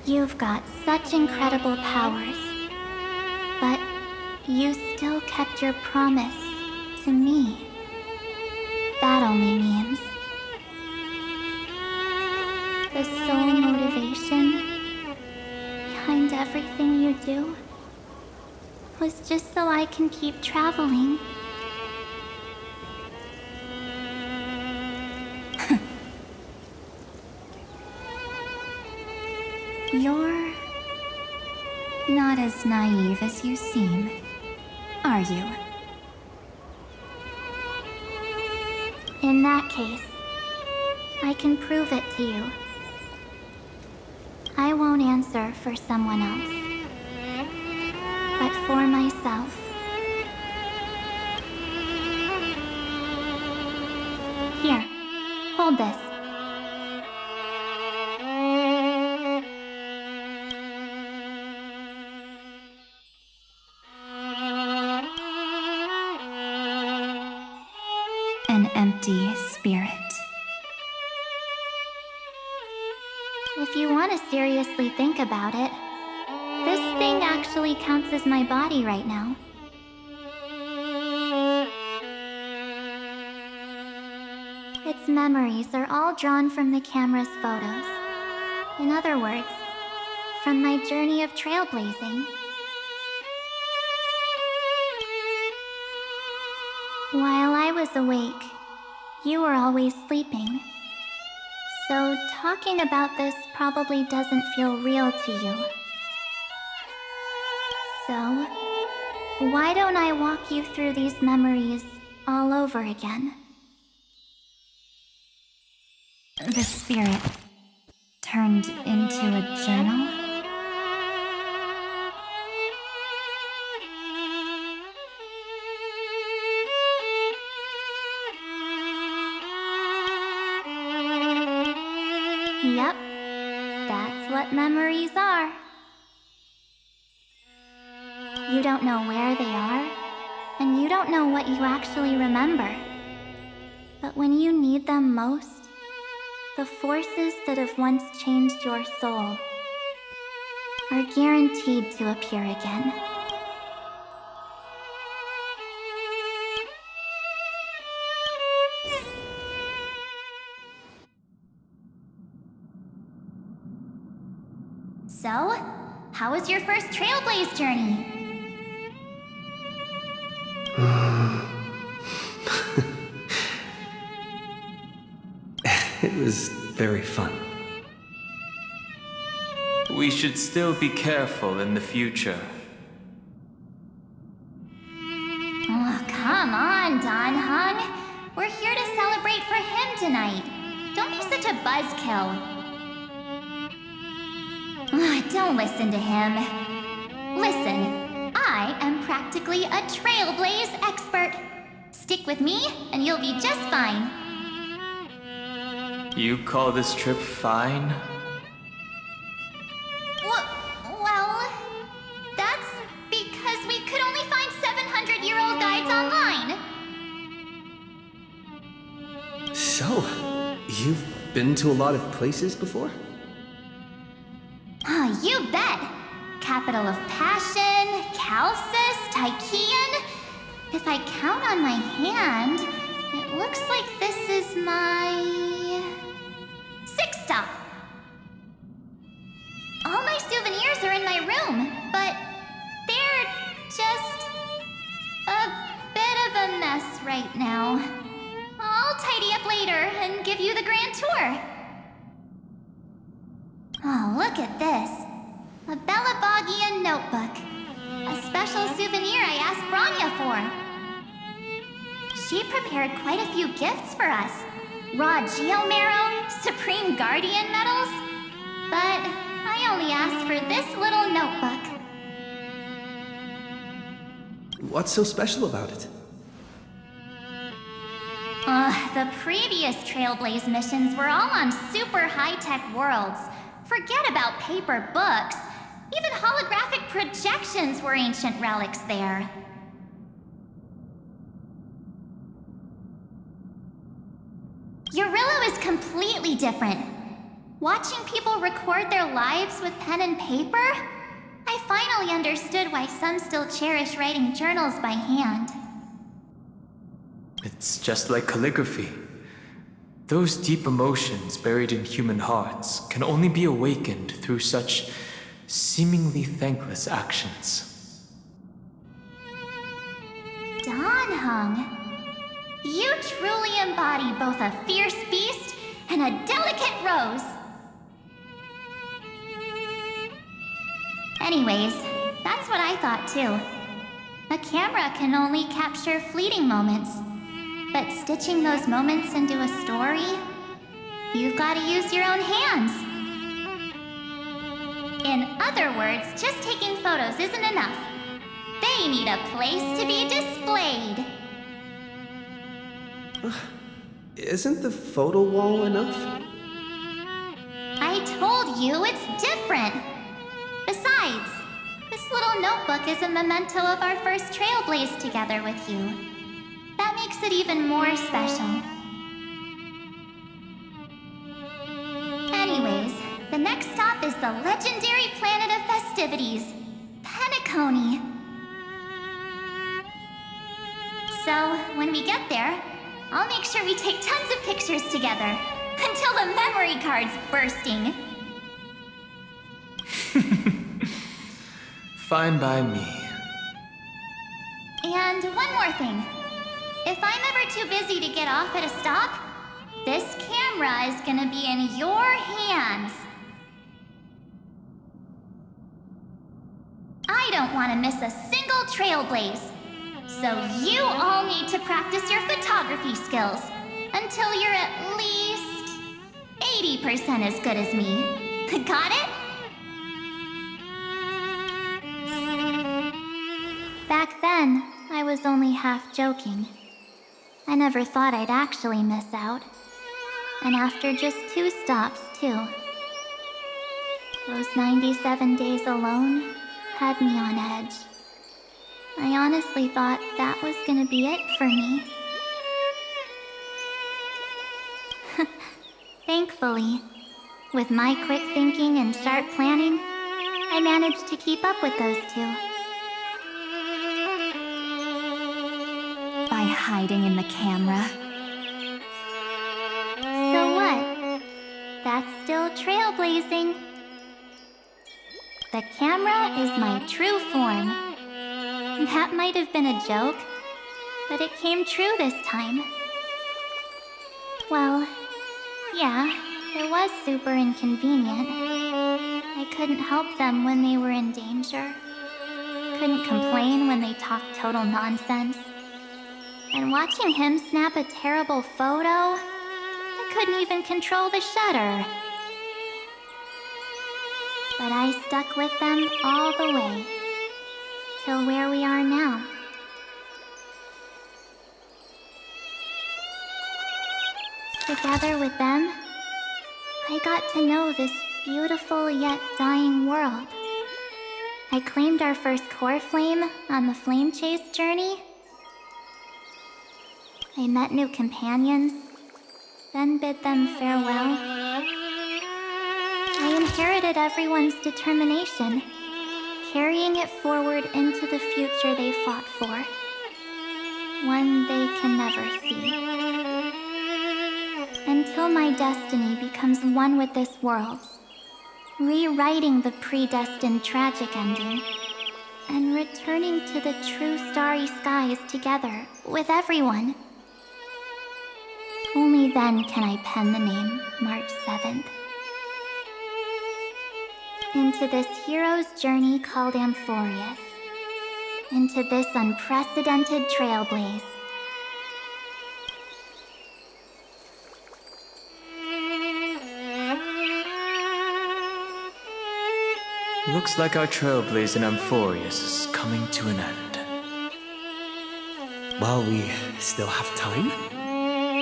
You've got such incredible powers, but you still kept your promise to me. That only means the sole motivation behind everything you do was just so I can keep traveling. You're not as naive as you seem, are you? In that case, I can prove it to you. I won't answer for someone else, but for myself. Here, hold this. An empty spirit. If you want to seriously think about it, this thing actually counts as my body right now. Its memories are all drawn from the camera's photos. In other words, from my journey of trailblazing. While I was awake, you were always sleeping. So talking about this probably doesn't feel real to you. So, why don't I walk you through these memories all over again? The spirit turned into a journal? Yep, that's what memories are. You don't know where they are, and you don't know what you actually remember. But when you need them most, the forces that have once changed your soul are guaranteed to appear again. So, how was your first Trailblaze journey? It was very fun. We should still be careful in the future. Oh, come on, Don Hung. We're here to celebrate for him tonight. Don't be such a buzzkill. Don't listen to him. Listen, I am practically a Trailblaze expert. Stick with me, and you'll be just fine. You call this trip fine? Well, that's because we could only find 700-year-old guides online. So, you've been to a lot of places before? You bet! Capital of Passion, Calcis, Tychean. If I count on my hand, it looks like this is my 6th stop. All my souvenirs are in my room, but they're just a bit of a mess right now. I'll tidy up later and give you the grand tour. Oh, look at this. A Bellabogian notebook. A special souvenir I asked Branya for. She prepared quite a few gifts for us. Raw Geomarrow, Supreme Guardian medals. But I only asked for this little notebook. What's so special about it? The previous Trailblaze missions were all on super high-tech worlds. Forget about paper books. Even holographic projections were ancient relics there. Eurillo is completely different. Watching people record their lives with pen and paper, I finally understood why some still cherish writing journals by hand. It's just like calligraphy. Those deep emotions buried in human hearts can only be awakened through such seemingly thankless actions. Don Hung, you truly embody both a fierce beast and a delicate rose. Anyways, that's what I thought too. A camera can only capture fleeting moments, but stitching those moments into a story, you've got to use your own hands. In other words, just taking photos isn't enough. They need a place to be displayed. Isn't the photo wall enough? I told you it's different. Besides, this little notebook is a memento of our first Trailblaze together with you. That makes it even more special. Anyways, the next stop is the legendary planet of festivities, Penacony. So, when we get there, I'll make sure we take tons of pictures together, until the memory card's bursting. Fine by me. And one more thing. If I'm ever too busy to get off at a stop, this camera is gonna be in your hands. I don't want to miss a single Trailblaze. So you all need to practice your photography skills until you're at least 80% as good as me. Got it? Back then, I was only half joking. I never thought I'd actually miss out. And after just 2 stops, too. Those 97 days alone had me on edge. I honestly thought that was gonna be it for me. Thankfully, with my quick thinking and sharp planning, I managed to keep up with those 2. By hiding in the camera. So what? That's still trailblazing. The camera is my true form. That might have been a joke, but it came true this time. Well, yeah, it was super inconvenient. I couldn't help them when they were in danger. Couldn't complain when they talked total nonsense. And watching him snap a terrible photo, I couldn't even control the shutter. But I stuck with them all the way. Till where we are now. Together with them, I got to know this beautiful yet dying world. I claimed our first core flame on the flame chase journey. I met new companions, then bid them farewell. I inherited everyone's determination, carrying it forward into the future they fought for. One they can never see. Until my destiny becomes one with this world's, rewriting the predestined tragic ending, and returning to the true starry skies together with everyone. Only then can I pen the name March 7th. Into this hero's journey called Amphorius. Into this unprecedented trailblaze. Looks like our trailblaze in Amphorius is coming to an end. While we still have time,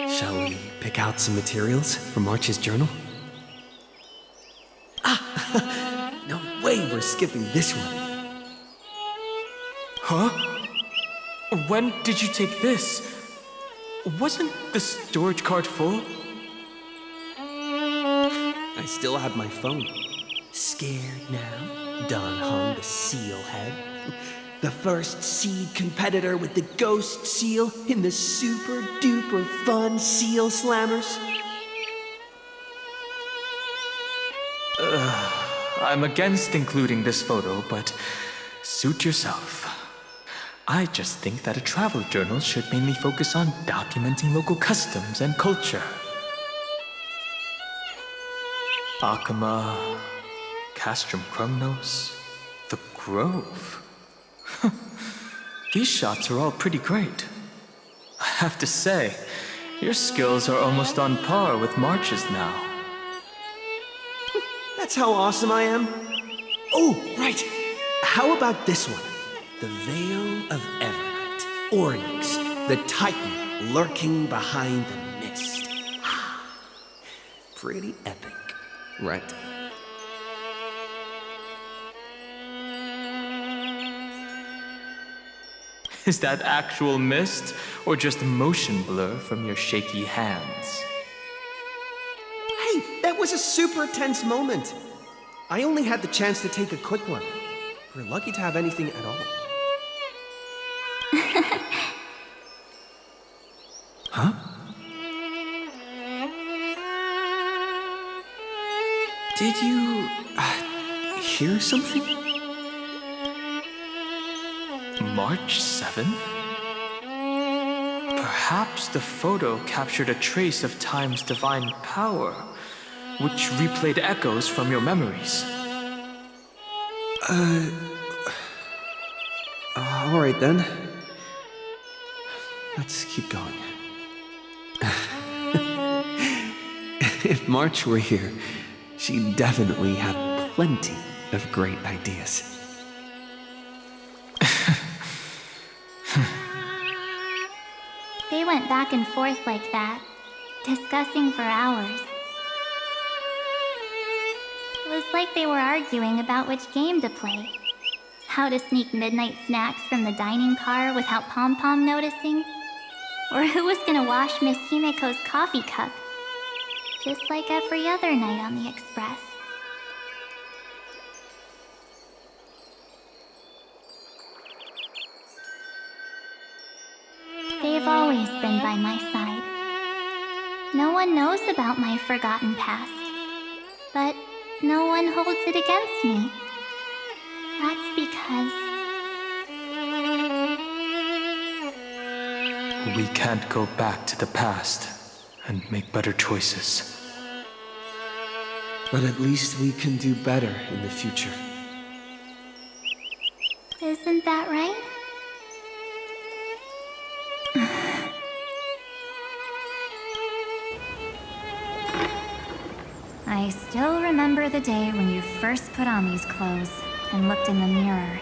shall we pick out some materials for March's journal? No way we're skipping this one. Huh? When did you take this? Wasn't the storage cart full? I still have my phone. Scared now? Don hung the seal head. The first seed competitor with the ghost seal in the super duper fun seal slammers. I'm against including this photo, but suit yourself. I just think that a travel journal should mainly focus on documenting local customs and culture. Akama, Castrum Krumnos, the Grove. These shots are all pretty great. I have to say, your skills are almost on par with March's now. That's how awesome I am. Oh, right. How about this one? The Veil of Evernight. Oryx, the Titan lurking behind the mist. Pretty epic, right? Is that actual mist, or just motion blur from your shaky hands? Hey, that was a super tense moment. I only had the chance to take a quick one. We're lucky to have anything at all. Huh? Did you hear something? March 7th? Perhaps the photo captured a trace of time's divine power, which replayed echoes from your memories. Alright then. Let's keep going. If March were here, she'd definitely have plenty of great ideas. They went back and forth like that, discussing for hours. It was like they were arguing about which game to play. How to sneak midnight snacks from the dining car without Pom-Pom noticing. Or who was gonna wash Miss Himeko's coffee cup. Just like every other night on the Express. They've always been by my side. No one knows about my forgotten past. But no one holds it against me. That's because... We can't go back to the past and make better choices. But at least we can do better in the future. Isn't that right? I still remember the day when you first put on these clothes and looked in the mirror.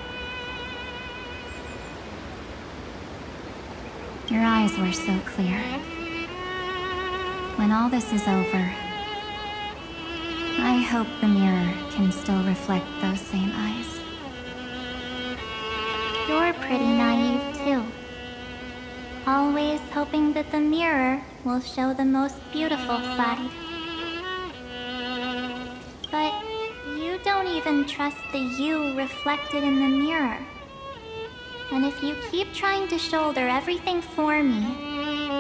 Your eyes were so clear. When all this is over, I hope the mirror can still reflect those same eyes. You're pretty naive, too. Always hoping that the mirror will show the most beautiful side. But you don't even trust the you reflected in the mirror. And if you keep trying to shoulder everything for me,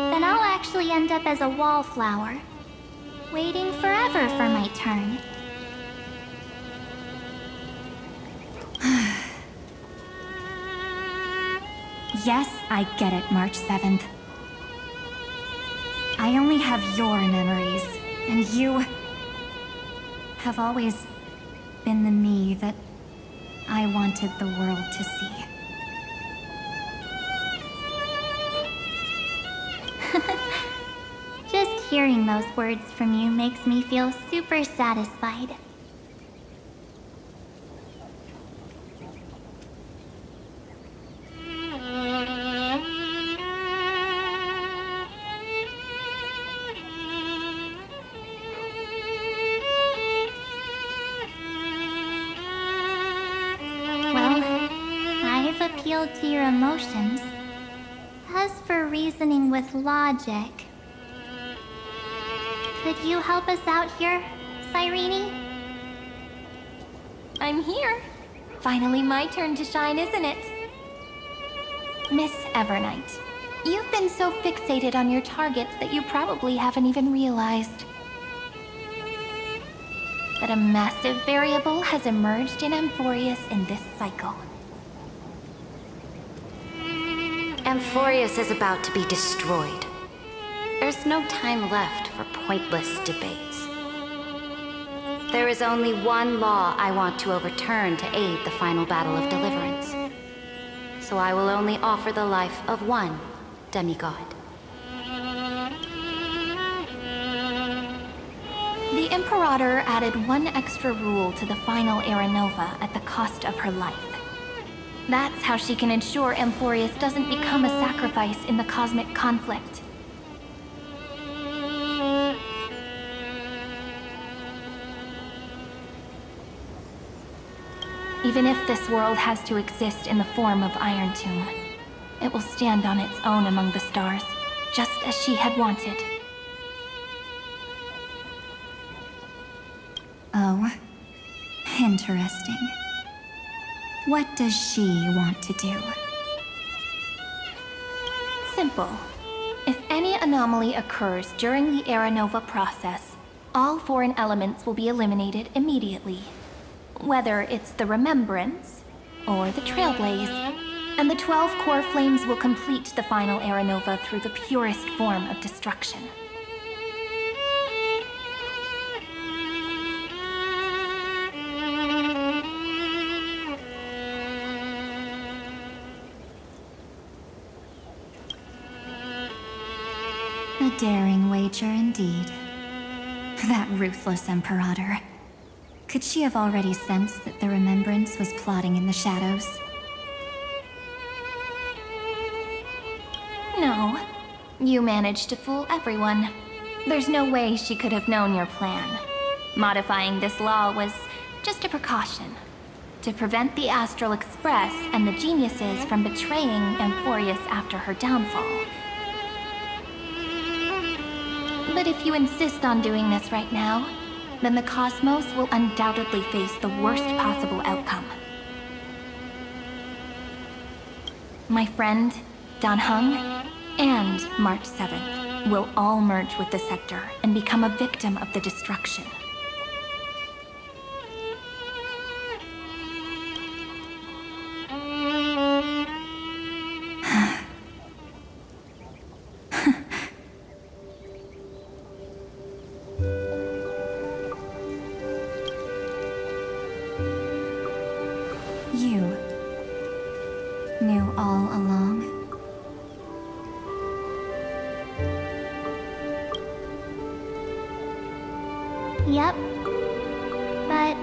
then I'll actually end up as a wallflower, waiting forever for my turn. Yes, I get it, March 7th. I only have your memories, and you have always been the me that I wanted the world to see. Just hearing those words from you makes me feel super satisfied. Appealed to your emotions. As for reasoning with logic, could you help us out here, Cyrene? I'm here. Finally my turn to shine, isn't it? Miss Evernight, you've been so fixated on your targets that you probably haven't even realized that a massive variable has emerged in Amphorius in this cycle. Amphorius is about to be destroyed. There's no time left for pointless debates. There is only one law I want to overturn to aid the final battle of deliverance. So I will only offer the life of one demigod. The Imperator added one extra rule to the final Era Nova at the cost of her life. That's how she can ensure Amphorius doesn't become a sacrifice in the cosmic conflict. Even if this world has to exist in the form of Iron Tomb, it will stand on its own among the stars, just as she had wanted. Oh, interesting. What does she want to do? Simple. If any anomaly occurs during the Era Nova process, all foreign elements will be eliminated immediately. Whether it's the Remembrance or the Trailblaze. And the 12 core flames will complete the final Era Nova through the purest form of destruction. A daring wager indeed. That ruthless Imperator. Could she have already sensed that the Remembrance was plotting in the shadows? No. You managed to fool everyone. There's no way she could have known your plan. Modifying this law was just a precaution. To prevent the Astral Express and the geniuses from betraying Amphorius after her downfall. But if you insist on doing this right now, then the Cosmos will undoubtedly face the worst possible outcome. My friend, Dan Heng, and March 7th will all merge with the Sector and become a victim of the destruction. You knew all along? Yep. But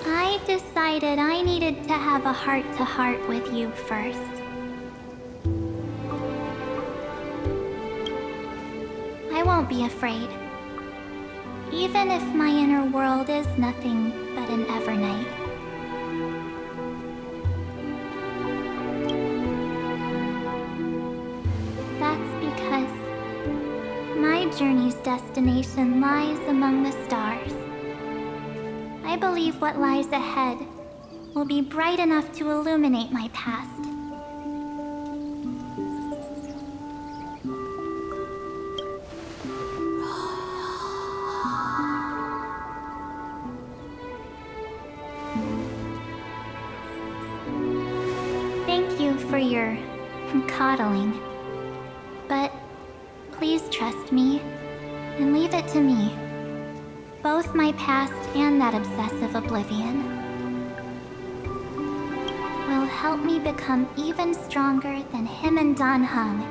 I decided I needed to have a heart-to-heart with you first. I won't be afraid. Even if my inner world is nothing but an Evernight. That's because my journey's destination lies among the stars. I believe what lies ahead will be bright enough to illuminate my past. Thank you for your coddling. But please trust me and leave it to me. Both my past and that obsessive oblivion will help me become even stronger than him and Dan Heng.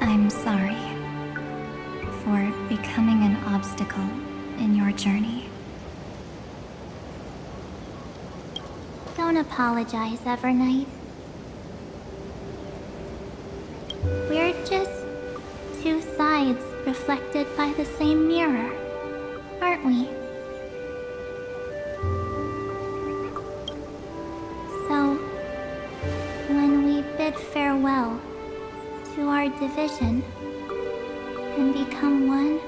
I'm sorry for becoming an obstacle in your journey. Don't apologize, Evernight. We're just two sides reflected by the same mirror, aren't we? So, when we bid farewell to our division and become one,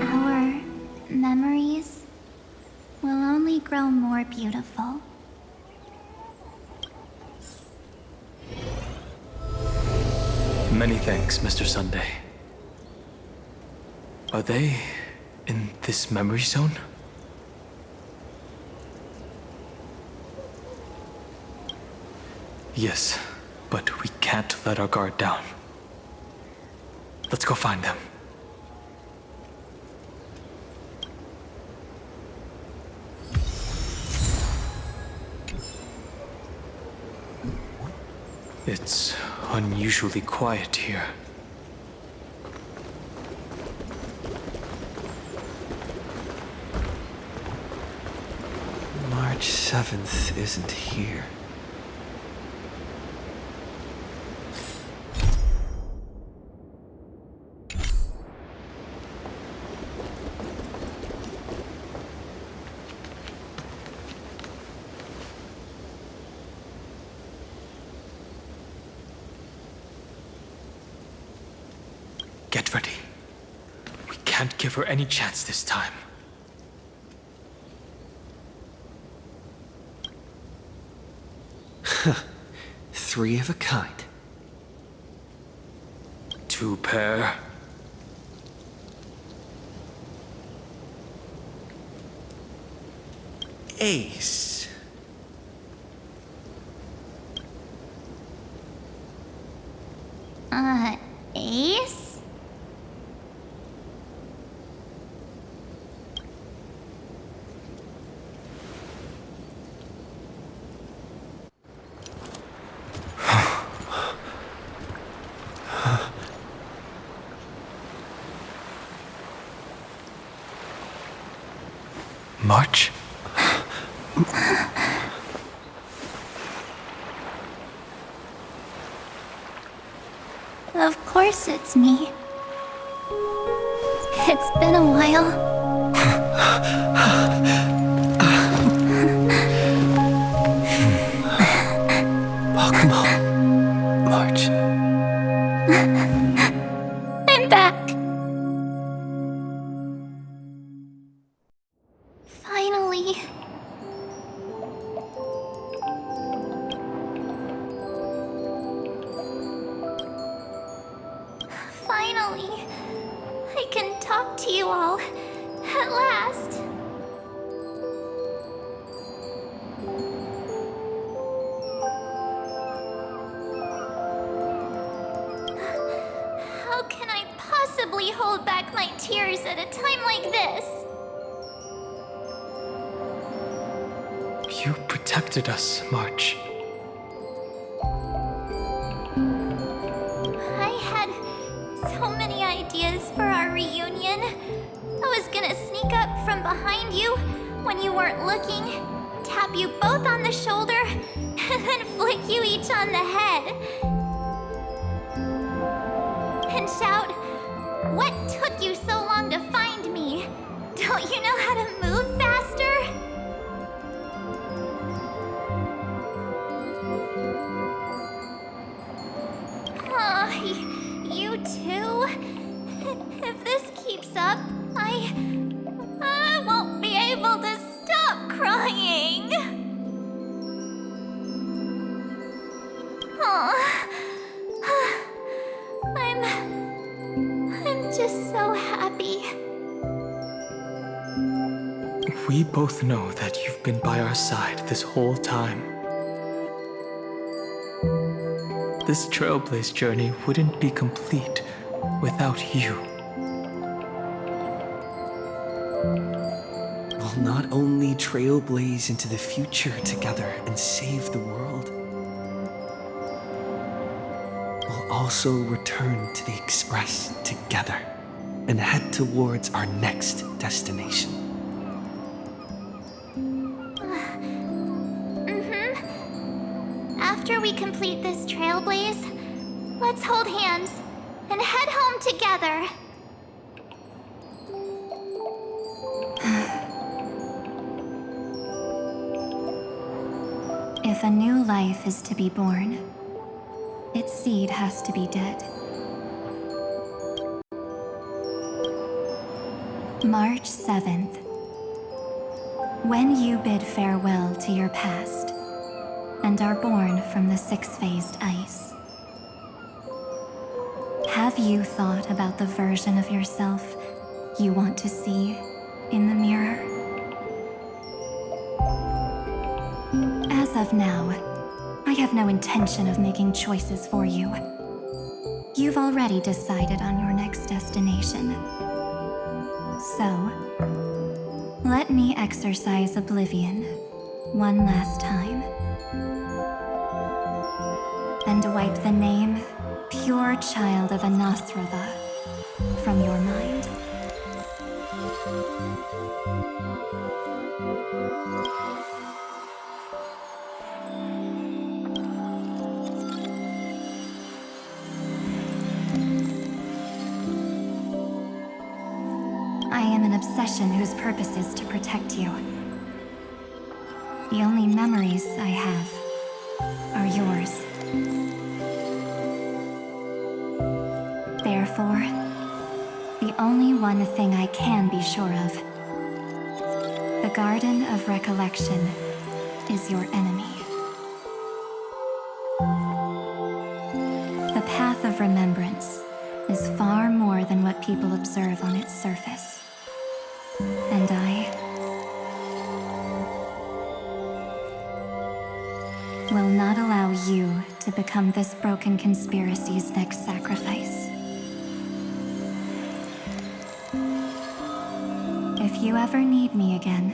our memories will only grow more beautiful. Many thanks, Mr. Sunday. Are they in this memory zone? Yes, but we can't let our guard down. Let's go find them. It's unusually quiet here. March 7th isn't here. Get ready. We can't give her any chance this time. Three of a kind. Two pair. Ace. Ace? March? Of course it's me. It's been a while. Welcome home, March. I'm back. Finally. Finally, I can talk to you all at last. How can I possibly hold back my tears at a time like this? You protected us, March. I had so many ideas for our reunion. I was gonna sneak up from behind you when you weren't looking, tap you both on the shoulder, and then flick you each on the head. And shout, "What took you so long to find me? Don't you know how to move faster?" Aw, you too? If this keeps up, I won't be able to stop crying. Aw. I'm just so happy. We both know that you've been by our side this whole time. This Trailblaze journey wouldn't be complete without you. We'll not only trailblaze into the future together and save the world, we'll also return to the Express together and head towards our next destination. After we complete this Trailblaze, let's hold hands and head home together. If a new life is to be born, its seed has to be dead. March 7th. When you bid farewell to your past and are born from the six-phased ice, have you thought about the version of yourself you want to see in the mirror? As of now, I have no intention of making choices for you. You've already decided on your next destination. So, let me exercise oblivion one last time and wipe the name Pure Child of Anasrava from your mind. I am an obsession whose purpose is to protect you. The only memories I have are yours. Therefore, only one thing I can be sure of. The Garden of Recollection is your enemy. The Path of Remembrance is far more than what people observe on its surface. And I will not allow you to become this broken conspiracy's next sacrifice. If you ever need me again,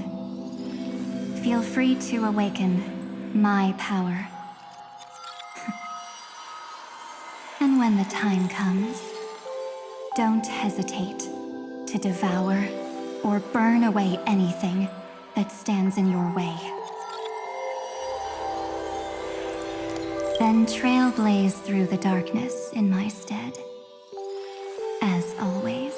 feel free to awaken my power. And when the time comes, don't hesitate to devour or burn away anything that stands in your way. Then trailblaze through the darkness in my stead, as always.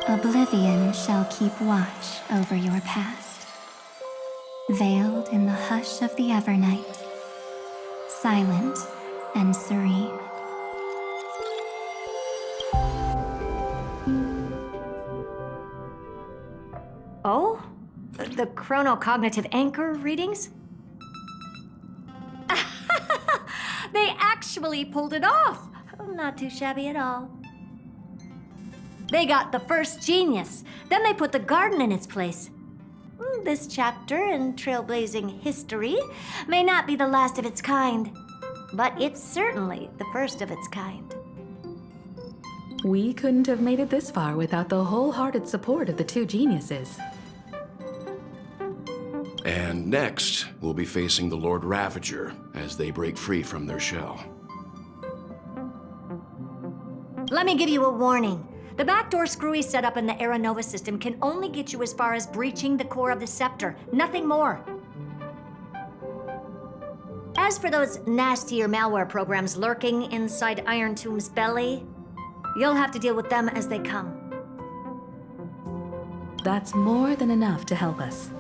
Oblivion shall keep watch over your past, veiled in the hush of the Evernight, silent and serene. Oh? The chronocognitive anchor readings? They actually pulled it off! Not too shabby at all. They got the first genius. Then they put the garden in its place. This chapter in trailblazing history may not be the last of its kind, but it's certainly the first of its kind. We couldn't have made it this far without the wholehearted support of the two geniuses. And next, we'll be facing the Lord Ravager as they break free from their shell. Let me give you a warning. The backdoor screwy setup in the Aeronova system can only get you as far as breaching the core of the scepter, nothing more. As for those nastier malware programs lurking inside Iron Tomb's belly, you'll have to deal with them as they come. That's more than enough to help us.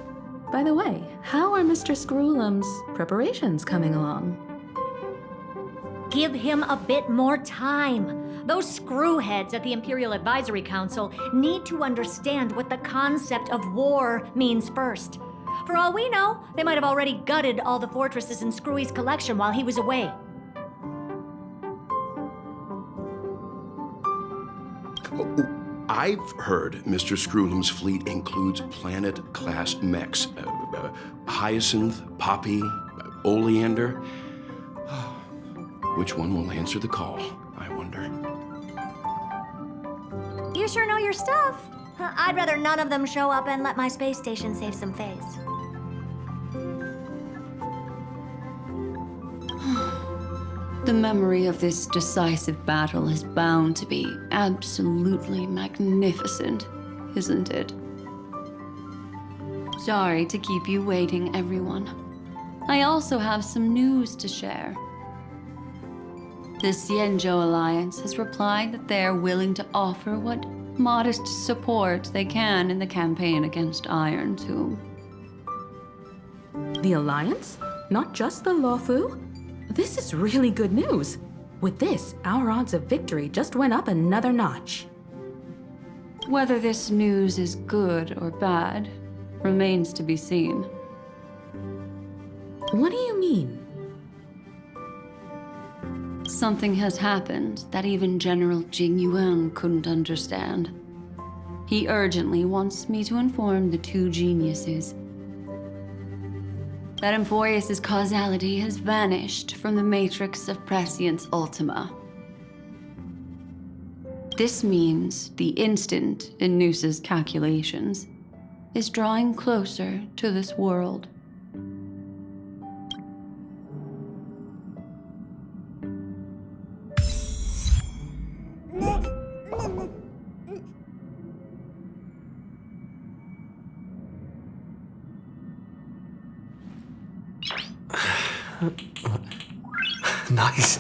By the way, how are Mr. Screwlum's preparations coming along? Give him a bit more time. Those screwheads at the Imperial Advisory Council need to understand what the concept of war means first. For all we know, they might have already gutted all the fortresses in Screwy's collection while he was away. I've heard Mr. Screwlum's fleet includes planet-class mechs. Hyacinth, Poppy, Oleander. Which one will answer the call, I wonder? You sure know your stuff. I'd rather none of them show up and let my space station save some face. The memory of this decisive battle is bound to be absolutely magnificent, isn't it? Sorry to keep you waiting, everyone. I also have some news to share. The Xianzhou Alliance has replied that they are willing to offer what modest support they can in the campaign against Iron Tomb. The Alliance? Not just the Luofu? This is really good news. With this, our odds of victory just went up another notch. Whether this news is good or bad remains to be seen. What do you mean? Something has happened that even General Jing Yuan couldn't understand. He urgently wants me to inform the two geniuses that Amphorius's causality has vanished from the matrix of Prescience Ultima. This means the instant in Noose's calculations is drawing closer to this world. Nice.